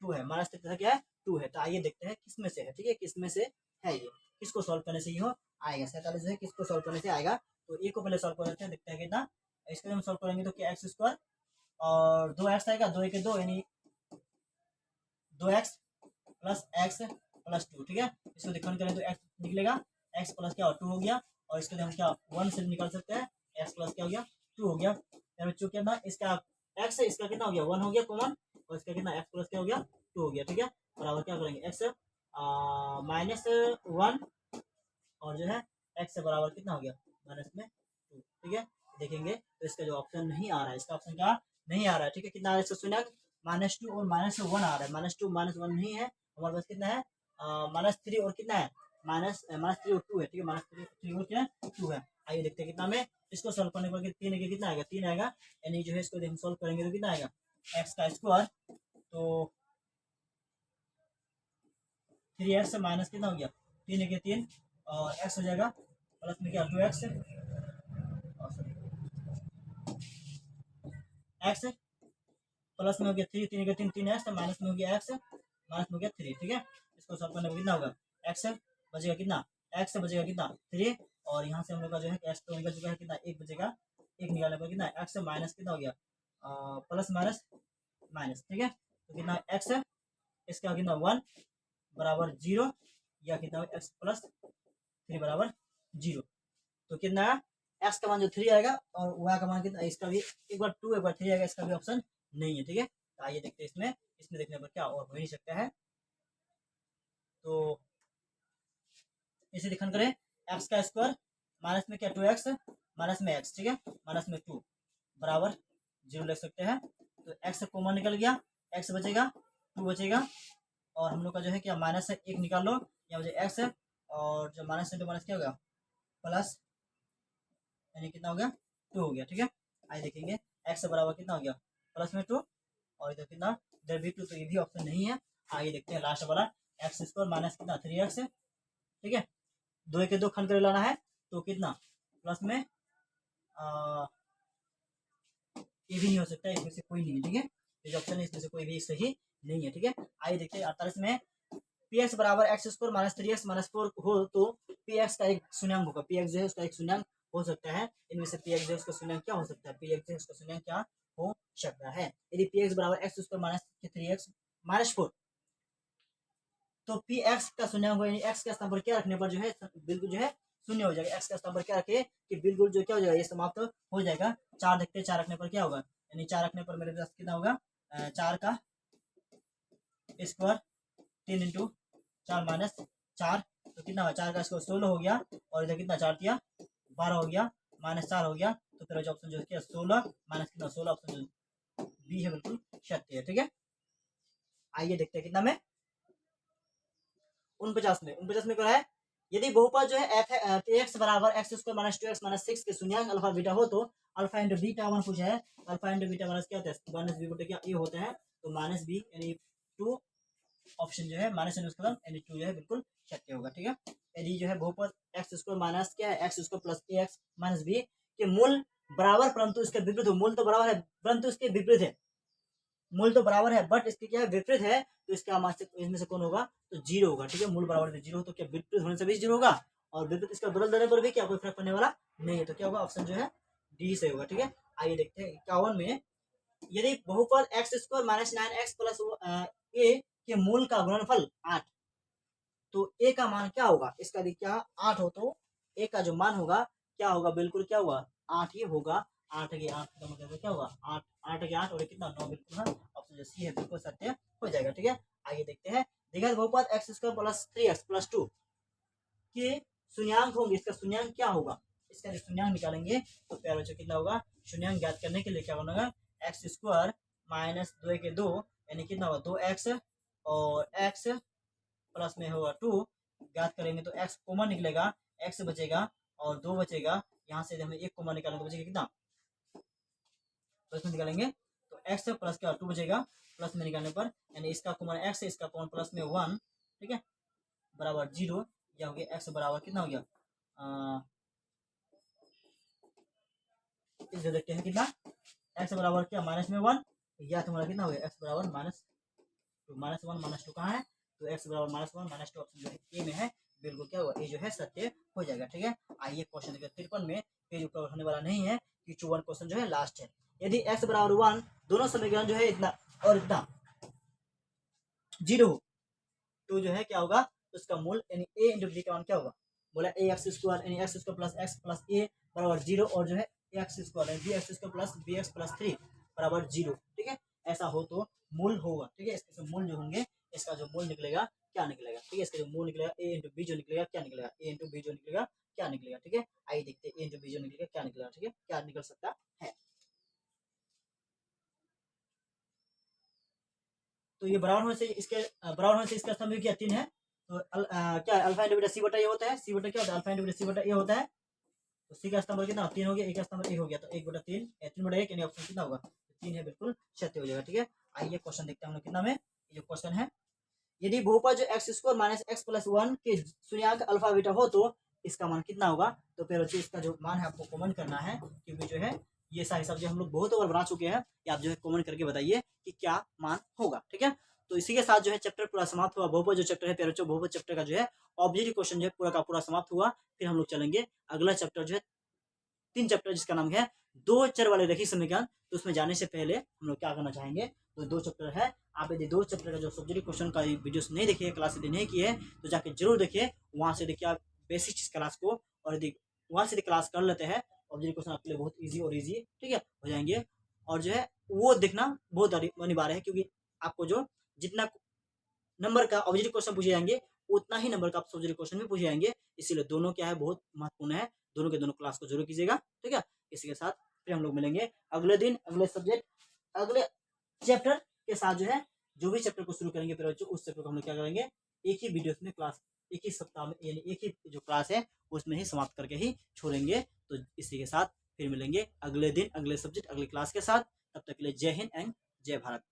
2 है, -3 तथा क्या है 2 है। तो आइए देखते हैं किस में से है। ठीक है, किस में से है ये, किसको सॉल्व करने से ये हो आएगा 47 जो है किसको सॉल्व करने से आएगा। तो ए को पहले सॉल्व कर लेते हैं, देखते हैं कितना, इसको हम सॉल्व करेंगे तो क्या एक्स स्क्वायर और 2x आएगा, 2 के 2 यानी 2x प्लस एक्स प्लस 2। ठीक है, इसको डिफाइन करें तो x निकलेगा, x प्लस क्या 2 हो गया, और इसके लिए हम क्या 1 से निकाल सकते हैं, x प्लस क्या हो गया 2 हो गया। यार बच्चों कितना इसका x है, इसका कितना हो गया 1 हो गया कॉमन, और इसका कितना x प्लस क्या हो गया 2 हो गया। ठीक है, बराबर क्या करेंगे x -1 और जो है x से बराबर कितना हो गया माइनस में 2। ठीक है, देखेंगे तो इसका जो ऑप्शन नहीं आ रहा है, इसका ऑप्शन क्या नहीं आ रहा है। ठीक है, कितना आ रहा है इसका शून्यक -2 और -1 आ रहा है, -2 -1 नहीं है हमारे पास, कितना है -3 और कितना है -3 और 2 है। ठीक है, -3 और क्या 2 है। आइए देखते हैं कितना में इसको सॉल्व करने पर 3 के कितना आएगा 3 आएगा, यानी जो है इसको हम सॉल्व करेंगे तो कितना आएगा एक्स का स्क्वायर, तो 3x माइनस कितना हो गया 3 के 3 और x हो जाएगा प्लस में क्या 2x x प्लस में हो गया 3 के 3 3x माइनस में हो गया x माइनस में हो गया 3। ठीक है, इसको सॉल्व करने पर कितना होगा x बचेगा कितना x बचेगा कितना 3, और यहाँ से हम लोग का जो है x तो निकल चुका है, कितना 1 बचेगा, 1 निकालने पर कितना x माइनस कितना हो गया प्लस माइनस माइनस। ठीक है, तो कितना x इसका कितना 1 बराबर 0, या कितना x प्लस 3 बराबर 0, तो कितना एक्स का मान जो 3 आएगा और वाई का मान कितना, इसका भी एक बार 2 एक बार 3 आएगा, इसका भी ऑप्शन नहीं है। ठीक है, तो आइए देखते हैं इसमें देखने पर क्या और हो ही नहीं सकता है। तो इसे दिखान करें, एक्स का स्क्वायर माइनस में क्या 2x माइनस में x, ठीक है, माइनस में 2 बराबर 0 लिख सकते हैं। तो x कॉमन निकल गया, x बचेगा 2 बचेगा, और हम लोग का जो है क्या माइनस है 1 निकाल लो, यहाँ बचे x है, और जो माइनस है तो माइनस क्या हो गया प्लस, यानी कितना हो गया 2 हो गया। ठीक है, आइए देखेंगे x बराबर कितना हो गया प्लस में 2, और इधर कितना इधर भी 2, तो ये भी ऑप्शन नहीं है। आइए देखते हैं लास्ट वाला, एक्स स्क्वायर माइनस कितना 3x है। ठीक है, 2 के 2 खंड कर लाना है, तो कितना प्लस में ये भी नहीं हो सकता, इसमें से कोई नहीं है। ठीक है, ये जो ऑप्शन है इसमें से कोई भी सही नहीं है। ठीक है, आइए देखते हैं 48 में पी एक्स बराबर x square minus 3x minus 4 हो तो पी एक्स का एक शून्यंक होगा, पी एक्स जो है उसका एक शून्यंक हो सकता है, इनमें से पी एक्स जो है उसका शून्यंक क्या हो सकता है, पी एक्स जो है उसका शून्यंक क्या हो सकता है। यदि पी एक्स बराबर x square minus 3x minus 4, तो पी एक्स का शून्यंक होगा, यानी एक्स के स्थान पर क्या रखने पर जो है बिल्कुल जो है शून्य हो जाएगा। एक्स का स्थान पर क्या रखे कि बिल्कुल जो क्या हो जाएगा ये समाप्त हो जाएगा। 4 देखते हैं, 4 रखने पर क्या होगा, यानी 4 रखने पर मेरे पास कितना होगा 4 का स्क्वायर 3 इंटू 4 माइनस 4, तो कितना होगा 4 का स्क्वायर 16 हो गया, और इधर कितना 4 दिया 12 हो गया, माइनस 4 हो गया, तो फिर जो ऑप्शन जो है 16 माइनस कितना 16, ऑप्शन जो बी है बिल्कुल सत्य है। ठीक है, आइए देखते हैं कितना में 49 में क्या है, यदि बहुपद जो है एक्स बराबर x square minus 2x minus 6 के शून्यंक अल्फा बीटा हो तो अल्फा इंटू बीटा 1 पूछा है, अल्फा इंटू बीटा माइनस क्या होता है माइनस बी बटे क्या ए होता है, तो माइनस बी यानी 2, ऑप्शन जो है माइनस यानी उसका यानी 2 जो है बिल्कुल सत्य होगा। ठीक है, यदि जो है बहुपद एक्स स्क्वायर माइनस क्या है एक्स स्क्वायर प्लस ए एक्स माइनस बी के मूल बराबर परंतु इसके विपरीत हो, मूल तो बराबर है परंतु इसके विपरीत है, मूल तो बराबर है बट इसके क्या है विपरीत है, तो इसका इसमें से कौन होगा तो 0 होगा। ठीक है, मूल बराबर है 0 हो तो क्या विपरीत होने से भी 0 होगा, और विपरीत इसका बदल देने पर भी क्या कोई फर्क पड़ने वाला नहीं है, तो क्या होगा ऑप्शन जो है डी से होगा। ठीक है, आइए देखते हैं 51 में, यदि बहुपद X square minus 9x plus A के मूल का गुणनफल 8, तो ए का मान क्या होगा, इसका भी क्या 8 हो तो ए का जो मान होगा क्या होगा बिल्कुल क्या हुआ 8 ही होगा। 8 के 8 का मतलब क्या होगा 8, 8 के 8 और कितना 9 बिल्कुल है, ऑप्शन जो सी है बिल्कुल सत्य हो जाएगा। ठीक है, आइए देखते हैं देखा बहुपद X square plus 3x plus 2 के शून्यंक होंगे, इसका शून्यंक क्या होगा, इसका जो शून्यंक निकालेंगे तो प्यारे बच्चों कितना होगा, शून्यंक ज्ञात करने के लिए क्या बनेगा एक्स स्क्वायर माइनस 2 के 2 यानी कितना होगा 2x, और x प्लस में होगा 2 ज्ञात करेंगे तो x कॉमन निकलेगा, x बचेगा और 2 बचेगा, यहाँ से हमें 1 कॉमन निकालेंगे तो बचेगा कितना प्लस में निकालेंगे तो x प्लस क्या 2 बचेगा, प्लस में निकालने पर यानी इसका कॉमन x है, इसका कॉमन प्लस में 1, ठीक है, बराबर 0, या हो गया x बराबर कितना हो गया इसे देखते हैं कितना x बराबर क्या माइनस में 1, या तुम्हारा कितना हो गया x बराबर माइनस 1 माइनस 2 कहाँ है, तो x बराबर माइनस 1 माइनस 2 ऑप्शन जो है ए में है, बिल्कुल क्या होगा ए जो है सत्य हो जाएगा। ठीक है, आइए क्वेश्चन नंबर 53 में ये जो कवर होने वाला नहीं है कि 1 क्वेश्चन जो है लास्ट है, यदि x बराबर 1 दोनों समीकरण जो है इतना और इतना 0 तो जो है क्या होगा तो उसका मूल यानी a इंटू बी का मान क्या होगा, बोला ए एक्स स्क्वायर यानी X square plus X plus A बराबर 0, और जो है एक्स स्क्वायर यानी B X square plus B x plus 3 बराबर 0। ठीक है, ऐसा हो तो मूल होगा। ठीक है, इसके मूल जो होंगे इसका जो मूल निकलेगा क्या निकलेगा, ठीक है, इसका जो मूल निकलेगा ए इंटू बी जो निकलेगा क्या निकलेगा, ए इंटू बी जो निकलेगा क्या निकलेगा। ठीक है, आइए देखते हैं ए इंटू बी जो निकलेगा क्या निकलेगा। ठीक है, क्या निकल सकता है, तो ये बराबर होने से इसका स्तंभ क्या 3 है, तो क्या अल्फा इंटू बीटा सी बटा ए होता है, सी बटा क्या होता है अल्फा इंटू बीटा सी बटा ए होता है, तो सी का स्तंभ कितना 3 हो गया, ए का स्तंभ 1 हो गया, तो 1 बटा 3 3 बटा 1 यानी ऑप्शन कितना होगा 3 है, बिल्कुल सत्य हो जाएगा। ठीक है, आइए क्वेश्चन देखते हैं हम लोग कितना में, ये क्वेश्चन है यदि बहुपद जो x square minus x plus 1 के शून्यंक अल्फा बीटा हो तो इसका मान कितना होगा, तो फिर इसका जो मान है आपको कॉमन करना है, क्योंकि जो है ये सारी सब जो हम लोग बहुत बार बना चुके हैं, कि आप जो है कॉमन करके बताइए कि क्या मान होगा। ठीक है, तो इसी के साथ जो है चैप्टर पूरा समाप्त हुआ, बहुपद जो चैप्टर है प्यारे बच्चों बहुपद चैप्टर का जो है ऑब्जेक्टिव क्वेश्चन जो है पूरा का पूरा समाप्त हुआ। फिर हम लोग चलेंगे अगला चैप्टर जो है 3 चैप्टर जिसका नाम है 2 चर वाले रैखिक समीकरण, तो उसमें जाने से पहले हम लोग क्या करना चाहेंगे, तो 2 चैप्टर है, आप यदि 2 चैप्टर का जो सब्जेक्ट क्वेश्चन का वीडियोस नहीं देखिए, क्लास यदि नहीं किए तो जाके जरूर देखिए, वहाँ से देखिए आप बेसिक क्लास को, और यदि वहाँ से क्लास कर लेते हैं ऑब्जेक्टिव क्वेश्चन आपके लिए बहुत ईजी और ईजी, ठीक है, हो जाएंगे। और जो है वो देखना बहुत अनिवार्य है, क्योंकि आपको जो जितना नंबर का ऑब्जेक्टिव क्वेश्चन पूछे जाएंगे उतना ही नंबर का आप सब्जेक्टिव क्वेश्चन भी पूछे जाएंगे। इसीलिए दोनों क्या है, बहुत महत्वपूर्ण है। दोनों के दोनों क्लास को जरूर कीजिएगा, ठीक है। इसी के साथ फिर हम लोग मिलेंगे अगले दिन, अगले सब्जेक्ट, अगले चैप्टर के साथ। जो है जो भी चैप्टर को शुरू करेंगे फिर उस चैप्टर को हम लोग क्या करेंगे, एक ही वीडियो में क्लास, एक ही सप्ताह में, यानी एक ही जो क्लास है उसमें ही समाप्त करके ही छोड़ेंगे। तो इसी के साथ फिर मिलेंगे अगले दिन, अगले सब्जेक्ट, अगली क्लास के साथ। तब तक के लिए जय हिंद एंड जय भारत।